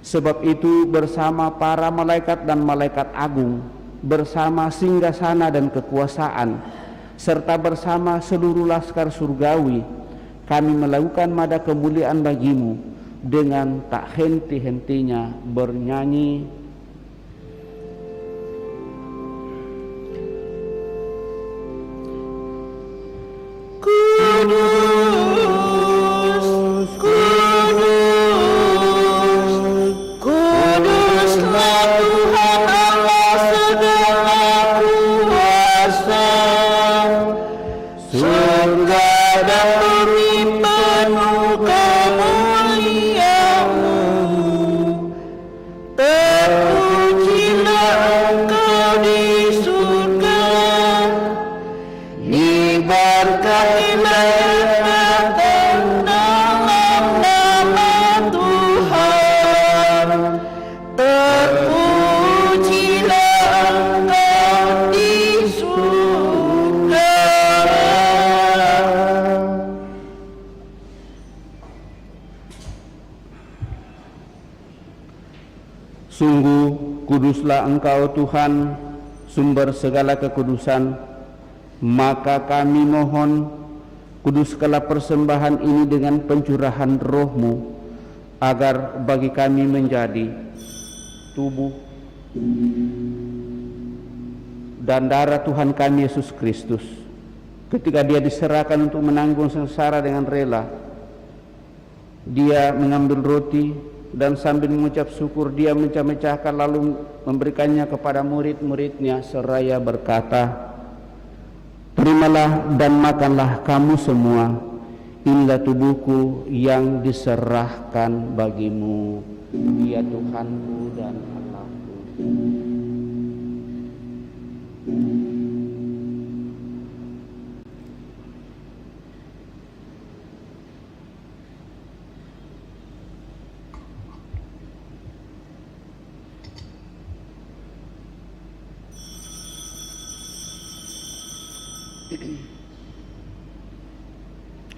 Sebab itu bersama para malaikat dan malaikat agung, bersama singgasana dan kekuasaan, serta bersama seluruh laskar surgawi, kami melakukan mada kemuliaan bagi-Mu dengan tak henti-hentinya bernyanyi. Kudus, kudus, kuduslah Tuhan Allah segala kuasa. Surga dan bumi penuh kemuliaan-Mu. Terpujilah Engkau di surga, diberkatilah dalam nama Tuhan. Terpujilah Engkau di surga. Sungguh kuduslah Engkau Tuhan, sumber segala kekudusan. Maka kami mohon, kuduskanlah persembahan ini dengan pencurahan Roh-Mu, agar bagi kami menjadi tubuh dan darah Tuhan kami Yesus Kristus. Ketika Dia diserahkan untuk menanggung sengsara dengan rela, Dia mengambil roti dan sambil mengucap syukur Dia mecah-mecahkan lalu memberikannya kepada murid-muridnya seraya berkata, "Terimalah dan makanlah kamu semua, inilah tubuhku yang diserahkan bagimu." Dia Tuhanku dan Allahku.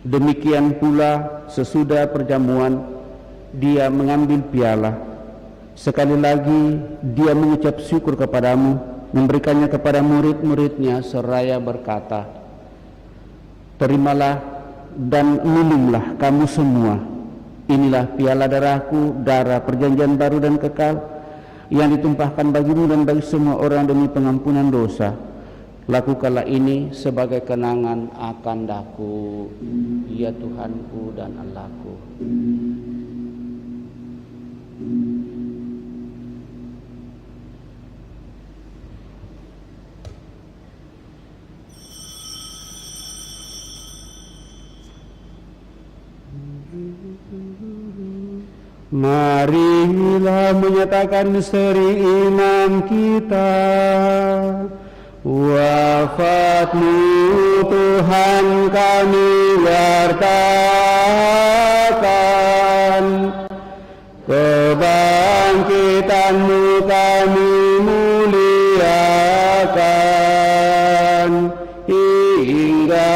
Demikian pula sesudah perjamuan Dia mengambil piala. Sekali lagi Dia mengucap syukur kepadamu, memberikannya kepada murid-muridnya seraya berkata, "Terimalah dan minumlah kamu semua, Inilah piala darahku, darah perjanjian baru dan kekal, yang ditumpahkan bagimu dan bagi semua orang demi pengampunan dosa. Lakukanlah ini sebagai kenangan akan daku, ya Tuhanku dan Allahku. Marilah menyatakan misteri iman kita. Wafatmu Tuhan kami wartakan, kebangkitanmu kami muliakan, hingga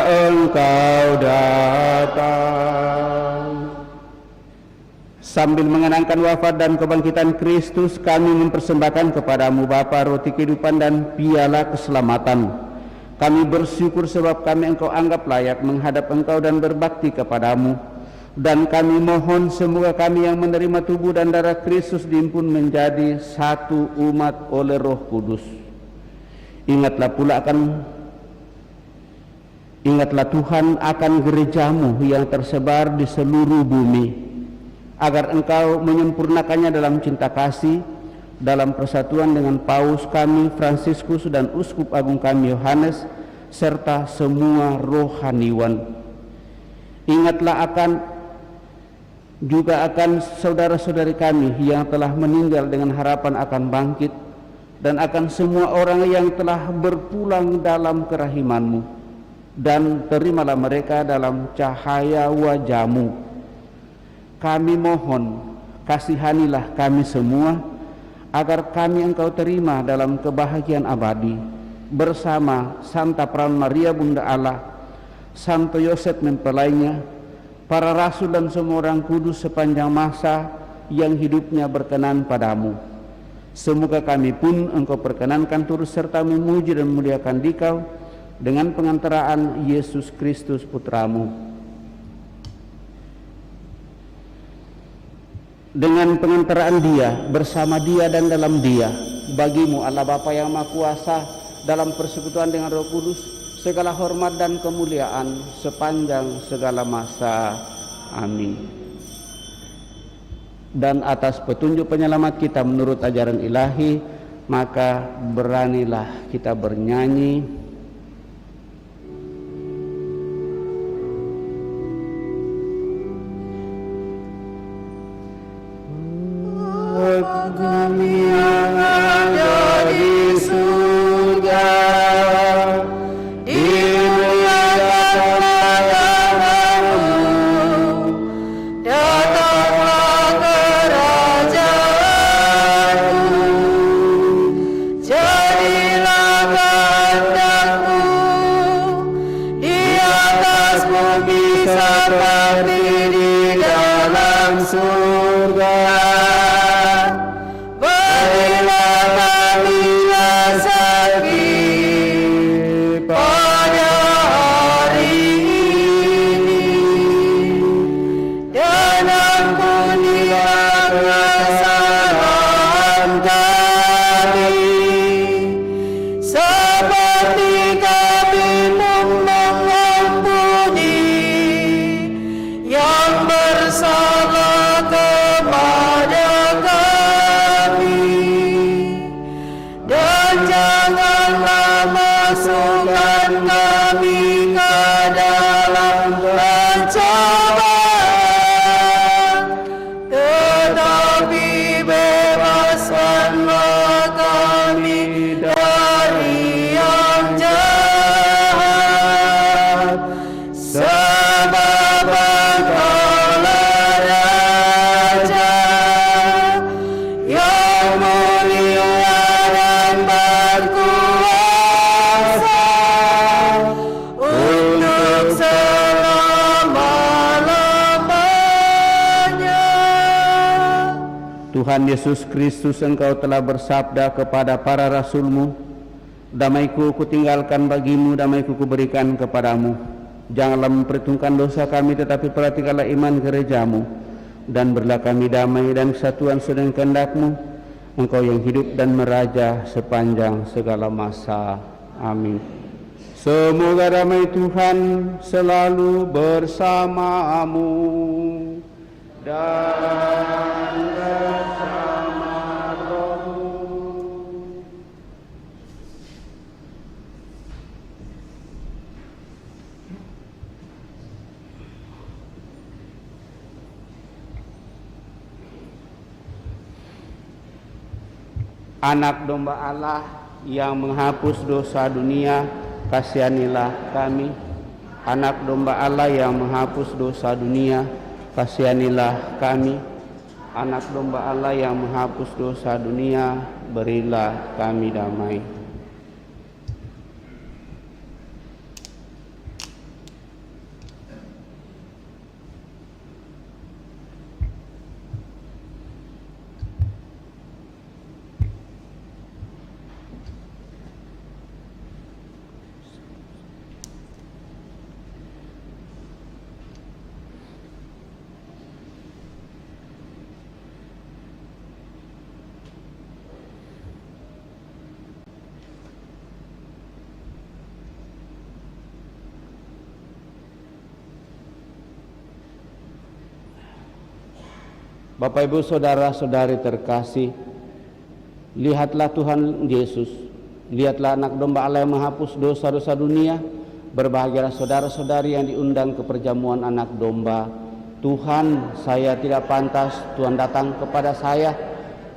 Engkau datang. Sambil mengenangkan wafat dan kebangkitan Kristus, kami mempersembahkan kepadamu Bapa roti kehidupan dan piala keselamatan. Kami bersyukur sebab kami Engkau anggap layak menghadap Engkau dan berbakti kepadamu. Dan kami mohon semoga kami yang menerima tubuh dan darah Kristus diimpun menjadi satu umat oleh Roh Kudus. Ingatlah Tuhan akan gerejamu yang tersebar di seluruh bumi, agar Engkau menyempurnakannya dalam cinta kasih, dalam persatuan dengan Paus kami Fransiskus dan Uskup Agung kami Yohanes, serta semua rohaniwan. Ingatlah juga akan saudara-saudari kami yang telah meninggal dengan harapan akan bangkit, dan akan semua orang yang telah berpulang dalam kerahiman-Mu, dan terimalah mereka dalam cahaya wajah-Mu. Kami mohon, kasihanilah kami semua, agar kami Engkau terima dalam kebahagiaan abadi, bersama Santa Praun Maria Bunda Allah, Santo Yosef mempelainya, para rasul dan semua orang kudus sepanjang masa yang hidupnya berkenan padamu. Semoga kami pun Engkau perkenankan turut serta memuji dan memuliakan Dikau dengan pengantaraan Yesus Kristus Putramu. Dengan pengantaraan Dia, bersama Dia dan dalam Dia, bagimu Allah Bapa yang Maha Kuasa, dalam persekutuan dengan Roh Kudus, segala hormat dan kemuliaan sepanjang segala masa. Amin. Dan atas petunjuk penyelamat kita menurut ajaran ilahi, maka beranilah kita bernyanyi. Kami yang ada di surga, dimuliakanlah namamu, datanglah kerajaanmu, jadilah kehendakmu di atas bumi seperti di dalam surga. Tuhan Yesus Kristus, Engkau telah bersabda kepada para rasul-Mu, damai-Ku kutinggalkan bagimu, damai-Ku kuberikan kepadamu. Janganlah memperhitungkan dosa kami, tetapi perhatikanlah iman gerejamu, dan berilah kami damai dan kesatuan sedang kehendak-Mu, Engkau yang hidup dan meraja sepanjang segala masa. Amin. Semoga damai Tuhan selalu bersamamu dan bersama rohmu. Anak domba Allah yang menghapus dosa dunia, kasihanilah kami. Anak domba Allah yang menghapus dosa dunia, kasihanilah kami. Anak domba Allah yang menghapus dosa dunia, berilah kami damai. Bapak, Ibu, saudara-saudari terkasih, lihatlah Tuhan Yesus, lihatlah anak domba Allah yang menghapus dosa-dosa dunia. Berbahagialah saudara-saudari yang diundang ke perjamuan anak domba. Tuhan, saya tidak pantas Tuhan datang kepada saya,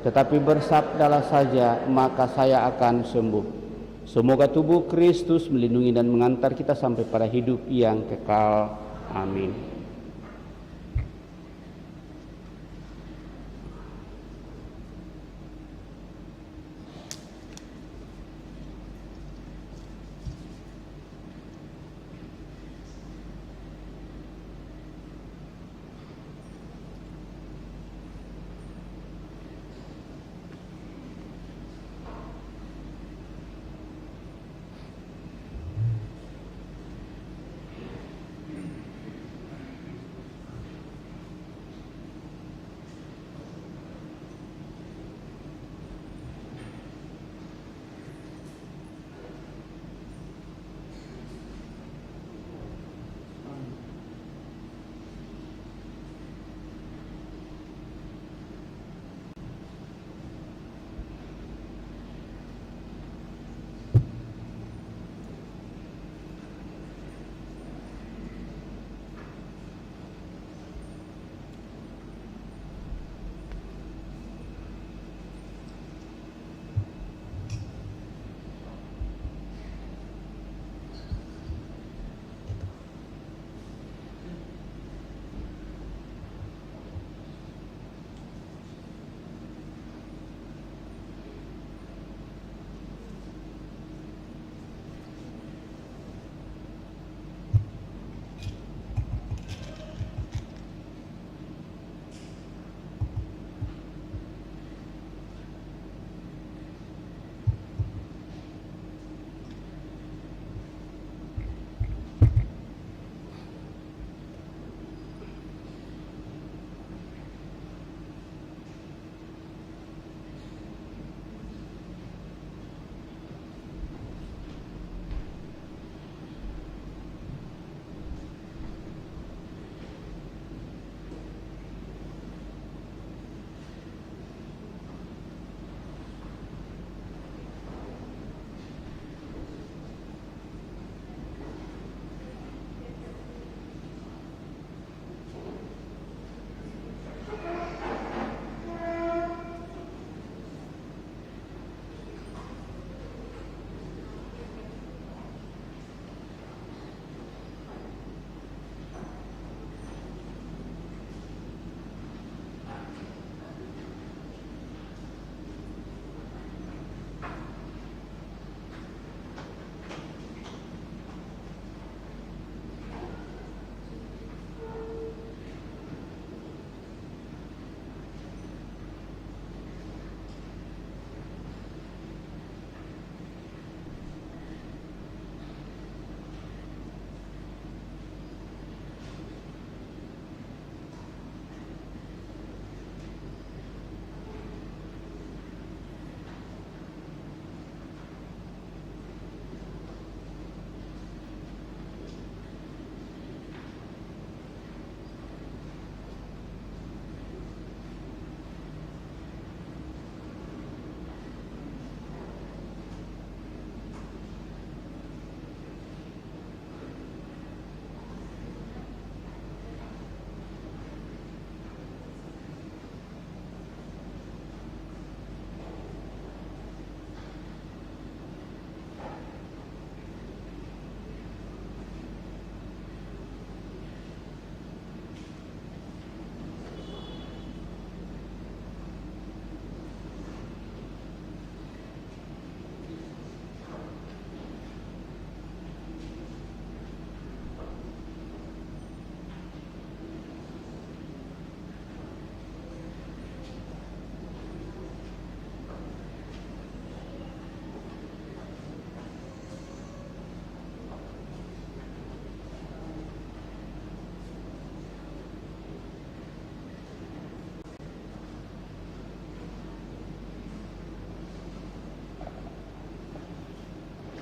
tetapi bersabdalah saja, maka saya akan sembuh. Semoga tubuh Kristus melindungi dan mengantar kita sampai pada hidup yang kekal. Amin.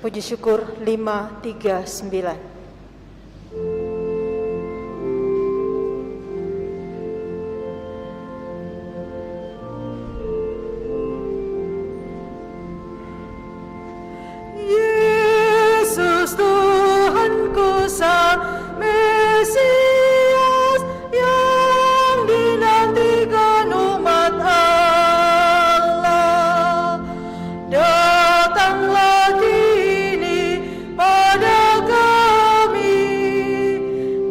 Puji syukur 539. Yesus Tuhanku Sang Mesias yang dinantikan umat Allah, datanglah kini pada kami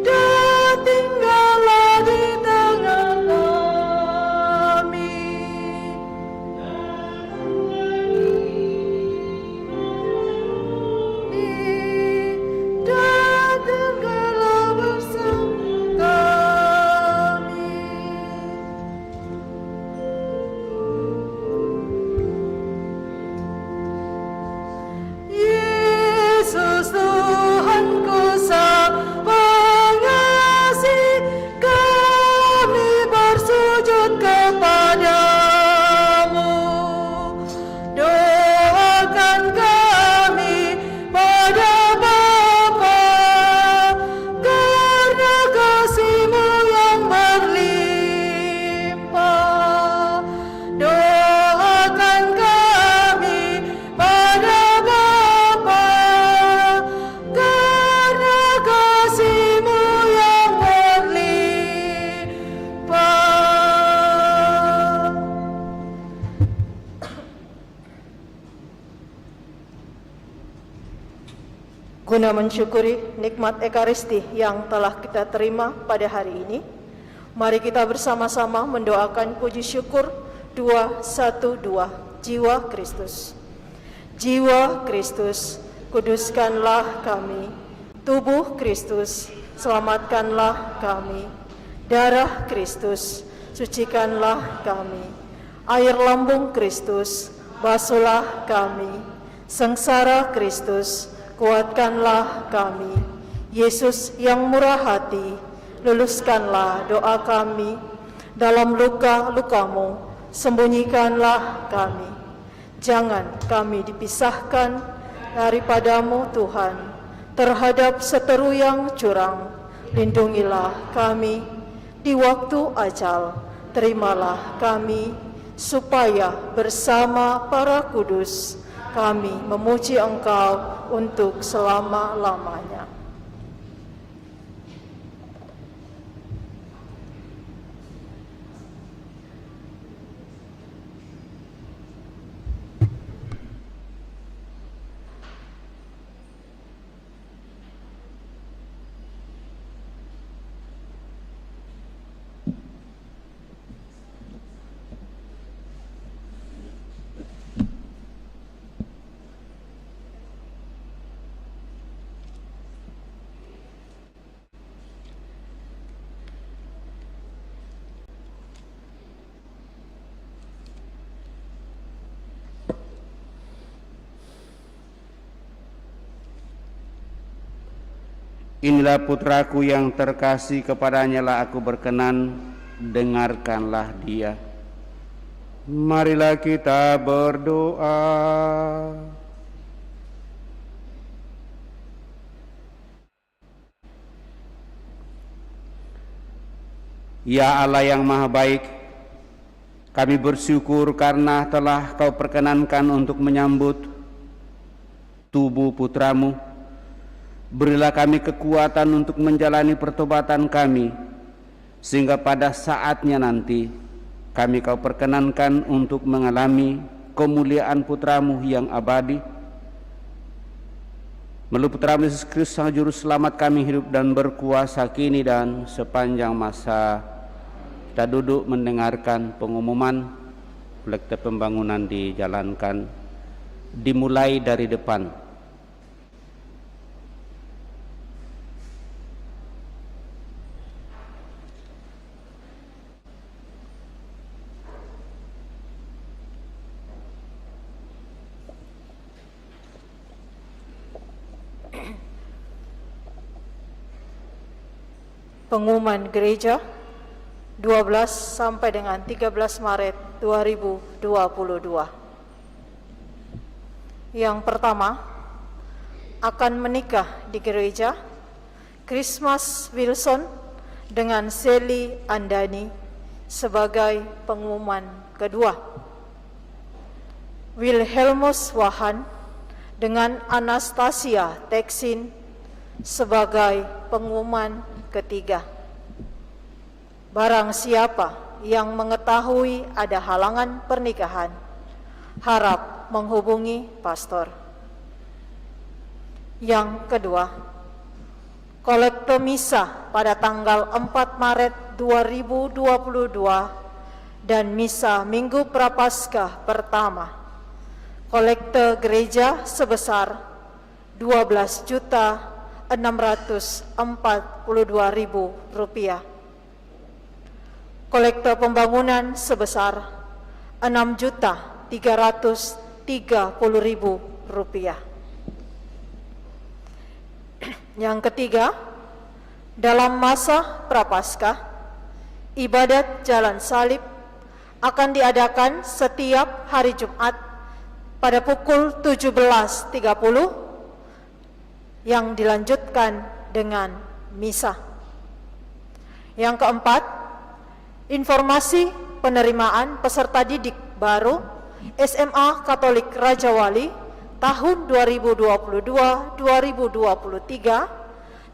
dan tinggallah di tengah kami. Datanglah bersama kami. Yesus Tuhanku Sang Pengasih, kami bersujud kepadamu. Doakan kami pada Bapa, karena kasih-Mu yang berlimpah. Doakan kami pada Bapa, karena kasih-Mu yang berlimpah. Guna mensyukuri nikmat Ekaristi yang telah kita terima pada hari ini, mari kita bersama-sama mendoakan puji syukur 212 Jiwa Kristus. Jiwa Kristus, kuduskanlah kami. Tubuh Kristus, selamatkanlah kami. Darah Kristus, sucikanlah kami. Air lambung Kristus, basuhlah kami. Sengsara Kristus, kuatkanlah kami. Yesus yang murah hati, luluskanlah doa kami. Dalam luka-luka-Mu, sembunyikanlah kami. Jangan kami dipisahkan daripada-Mu Tuhan, terhadap seteru yang curang. Lindungilah kami di waktu ajal. Terimalah kami, supaya bersama para kudus kami memuji Engkau untuk selama-lamanya. Inilah putraku yang terkasih, kepadanya lah aku berkenan, dengarkanlah dia. Marilah kita berdoa. Ya Allah yang maha baik, kami bersyukur karena telah Kau perkenankan untuk menyambut tubuh putramu. Berilah kami kekuatan untuk menjalani pertobatan kami, sehingga pada saatnya nanti kami Kau perkenankan untuk mengalami kemuliaan putramu yang abadi. Melalui putramu Yesus Kristus Sang Juru Selamat kami hidup dan berkuasa kini dan sepanjang masa. Kita duduk mendengarkan pengumuman Kolekte Pembangunan dijalankan, dimulai dari depan. Pengumuman Gereja 12 sampai dengan 13 Maret 2022. Yang pertama, akan menikah di gereja Christmas Wilson dengan Sally Andani sebagai pengumuman kedua. Wilhelmus Wahan dengan Anastasia Teksin sebagai pengumuman ketiga. Barang siapa yang mengetahui ada halangan pernikahan, harap menghubungi pastor. Yang kedua, kolekte misa pada tanggal 4 Maret 2022 dan misa Minggu Prapaskah pertama. Kolekte gereja sebesar Rp12.642.000. Kolekte pembangunan sebesar Rp6.330.000. Yang ketiga, dalam masa Prapaskah, ibadat Jalan Salib akan diadakan setiap hari Jumat pada pukul 17.30 yang dilanjutkan dengan misa. Yang keempat, informasi penerimaan peserta didik baru SMA Katolik Raja Wali tahun 2022-2023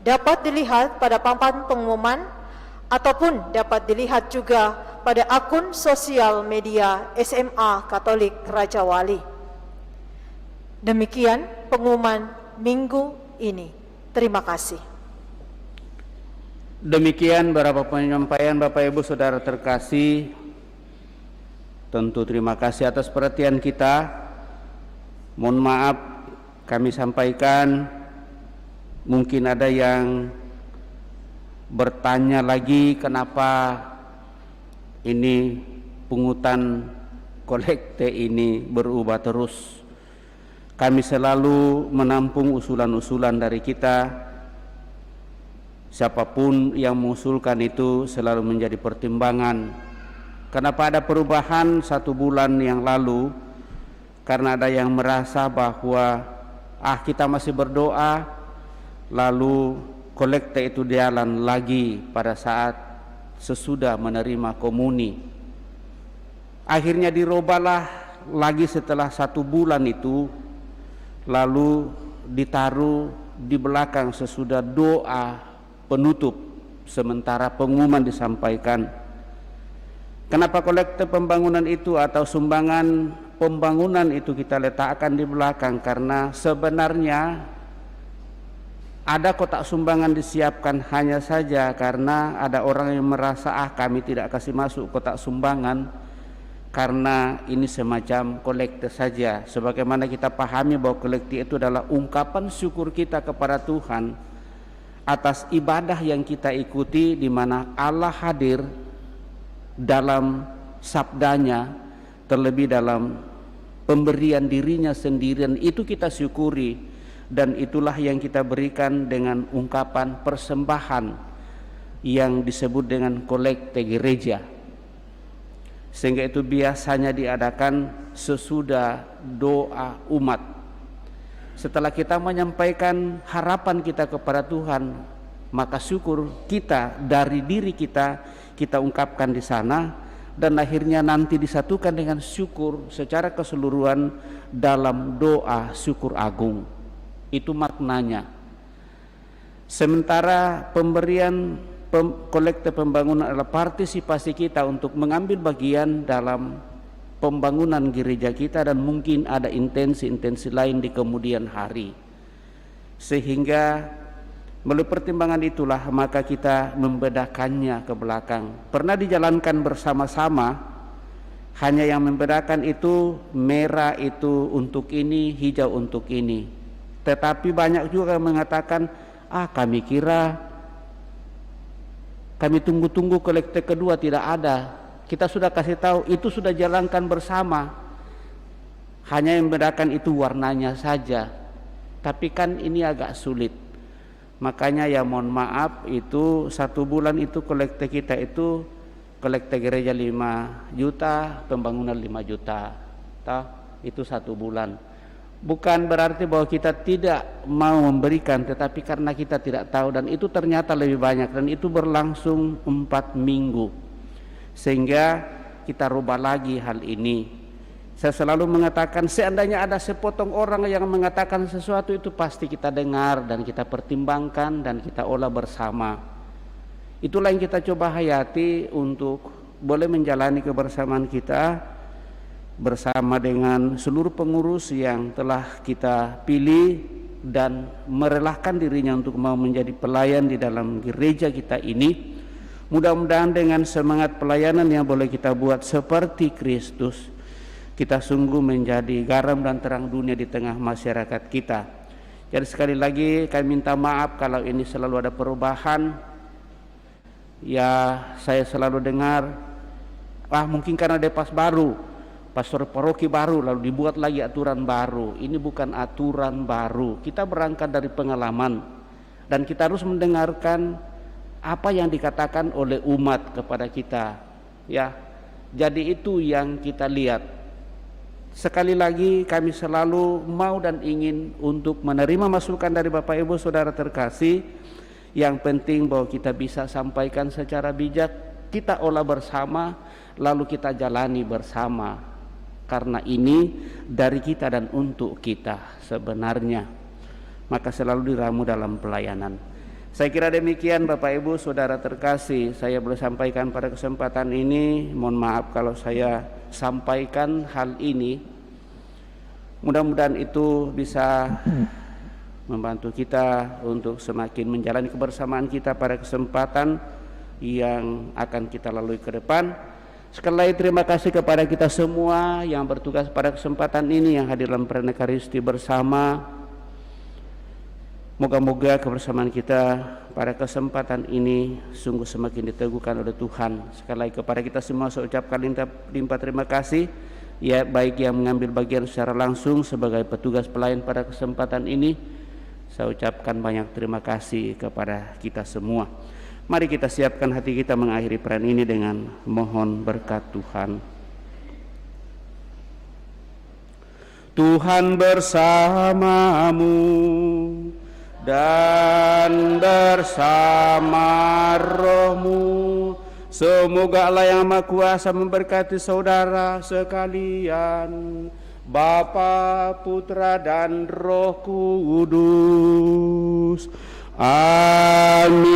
dapat dilihat pada papan pengumuman ataupun dapat dilihat juga pada akun sosial media SMA Katolik Raja Wali. Demikian pengumuman minggu ini. Terima kasih. Demikian beberapa penyampaian Bapak Ibu Saudara terkasih. Tentu terima kasih atas perhatian kita. Mohon maaf kami sampaikan, mungkin ada yang bertanya lagi kenapa ini pungutan kolekte ini berubah terus. Kami selalu menampung usulan-usulan dari kita. Siapapun yang mengusulkan itu selalu menjadi pertimbangan. Kenapa ada perubahan 1 bulan yang lalu? Karena ada yang merasa bahwa kita masih berdoa, lalu kolekte itu jalan lagi pada saat sesudah menerima komuni. Akhirnya dirubahlah lagi setelah 1 bulan itu, lalu ditaruh di belakang sesudah doa penutup sementara pengumuman disampaikan. Kenapa kolekte pembangunan itu atau sumbangan pembangunan itu kita letakkan di belakang? Karena sebenarnya ada kotak sumbangan disiapkan hanya saja karena ada orang yang merasa kami tidak kasih masuk kotak sumbangan karena ini semacam kolekte saja. Sebagaimana kita pahami bahwa kolekte itu adalah ungkapan syukur kita kepada Tuhan atas ibadah yang kita ikuti, di mana Allah hadir dalam sabdanya, terlebih dalam pemberian dirinya sendirian. Itu kita syukuri, dan itulah yang kita berikan dengan ungkapan persembahan yang disebut dengan kolekte gereja. Sehingga itu biasanya diadakan sesudah doa umat. Setelah kita menyampaikan harapan kita kepada Tuhan, maka syukur kita dari diri kita ungkapkan di sana, dan akhirnya nanti disatukan dengan syukur secara keseluruhan dalam doa syukur agung. Itu maknanya. Sementara pemberian kolekte pembangunan adalah partisipasi kita untuk mengambil bagian dalam pembangunan gereja kita, dan mungkin ada intensi-intensi lain di kemudian hari. Sehingga melalui pertimbangan itulah maka kita membedakannya ke belakang. Pernah dijalankan bersama-sama, hanya yang membedakan itu merah itu untuk ini, hijau untuk ini. Tetapi banyak juga yang mengatakan, kami kira kami tunggu-tunggu kolekte kedua, tidak ada. Kita sudah kasih tahu, itu sudah jalankan bersama. Hanya yang membedakan itu warnanya saja. Tapi kan ini agak sulit. Makanya ya mohon maaf, itu 1 bulan itu kolekte kita itu kolekte gereja 5 juta, pembangunan 5 juta. Itu 1 bulan. Bukan berarti bahwa kita tidak mau memberikan, tetapi karena kita tidak tahu, dan itu ternyata lebih banyak, dan itu berlangsung 4 minggu. Sehingga kita rubah lagi hal ini. Saya selalu mengatakan, seandainya ada sepotong orang yang mengatakan sesuatu, itu pasti kita dengar dan kita pertimbangkan dan kita olah bersama. Itulah yang kita coba hayati untuk boleh menjalani kebersamaan kita bersama dengan seluruh pengurus yang telah kita pilih dan merelakan dirinya untuk mau menjadi pelayan di dalam gereja kita ini. Mudah-mudahan dengan semangat pelayanan yang boleh kita buat seperti Kristus, kita sungguh menjadi garam dan terang dunia di tengah masyarakat kita. Jadi sekali lagi kami minta maaf kalau ini selalu ada perubahan. Ya, saya selalu dengar, mungkin karena depas baru, pastor paroki baru, lalu dibuat lagi aturan baru. Ini bukan aturan baru. Kita berangkat dari pengalaman dan kita harus mendengarkan apa yang dikatakan oleh umat kepada kita. Ya, jadi itu yang kita lihat. Sekali lagi kami selalu mau dan ingin untuk menerima masukan dari Bapak Ibu Saudara terkasih. Yang penting bahwa kita bisa sampaikan secara bijak, kita olah bersama, lalu kita jalani bersama. Karena ini dari kita dan untuk kita sebenarnya. Maka selalu diramu dalam pelayanan. Saya kira demikian Bapak Ibu Saudara terkasih, saya boleh sampaikan pada kesempatan ini. Mohon maaf kalau saya sampaikan hal ini. Mudah-mudahan itu bisa membantu kita untuk semakin menjalani kebersamaan kita pada kesempatan yang akan kita lalui ke depan. Sekali lagi terima kasih kepada kita semua yang bertugas pada kesempatan ini, yang hadir dalam perayaan Ekaristi bersama. Moga-moga kebersamaan kita pada kesempatan ini sungguh semakin diteguhkan oleh Tuhan. Sekali lagi kepada kita semua saya ucapkan limpah terima kasih, ya, baik yang mengambil bagian secara langsung sebagai petugas pelayan pada kesempatan ini. Saya ucapkan banyak terima kasih kepada kita semua. Mari kita siapkan hati kita mengakhiri perayaan ini dengan mohon berkat Tuhan. Tuhan bersamamu dan bersama rohmu. Semoga Allah yang Maha Kuasa memberkati saudara sekalian, Bapa, Putra, dan Roh Kudus. Amin.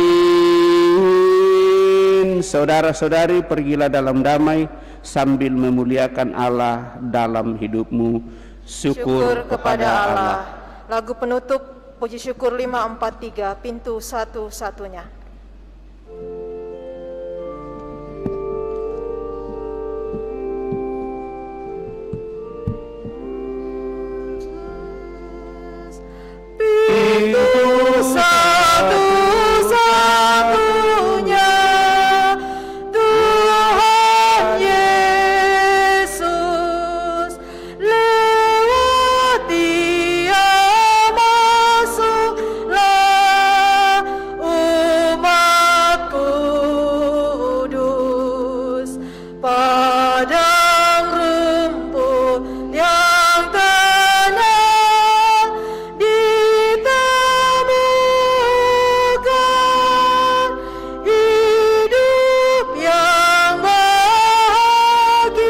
Saudara-saudari, pergilah dalam damai sambil memuliakan Allah dalam hidupmu. Syukur kepada Allah. Lagu penutup puji syukur 543 pintu satu-satunya. Pintu satu-satunya Tuhan Yesus, lewat Dia masuklah umat kudus. Padang rumput yang tenang ditemukan, hidup yang bahagia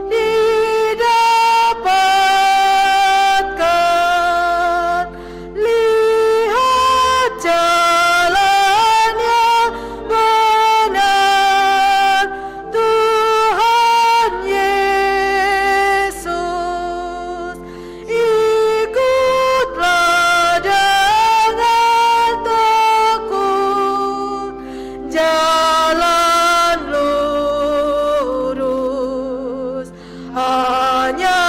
didapatkan. Lihat jalan yang benar, Tuhan Yesus. Ikutlah dengan tekun jalan lurus, hanya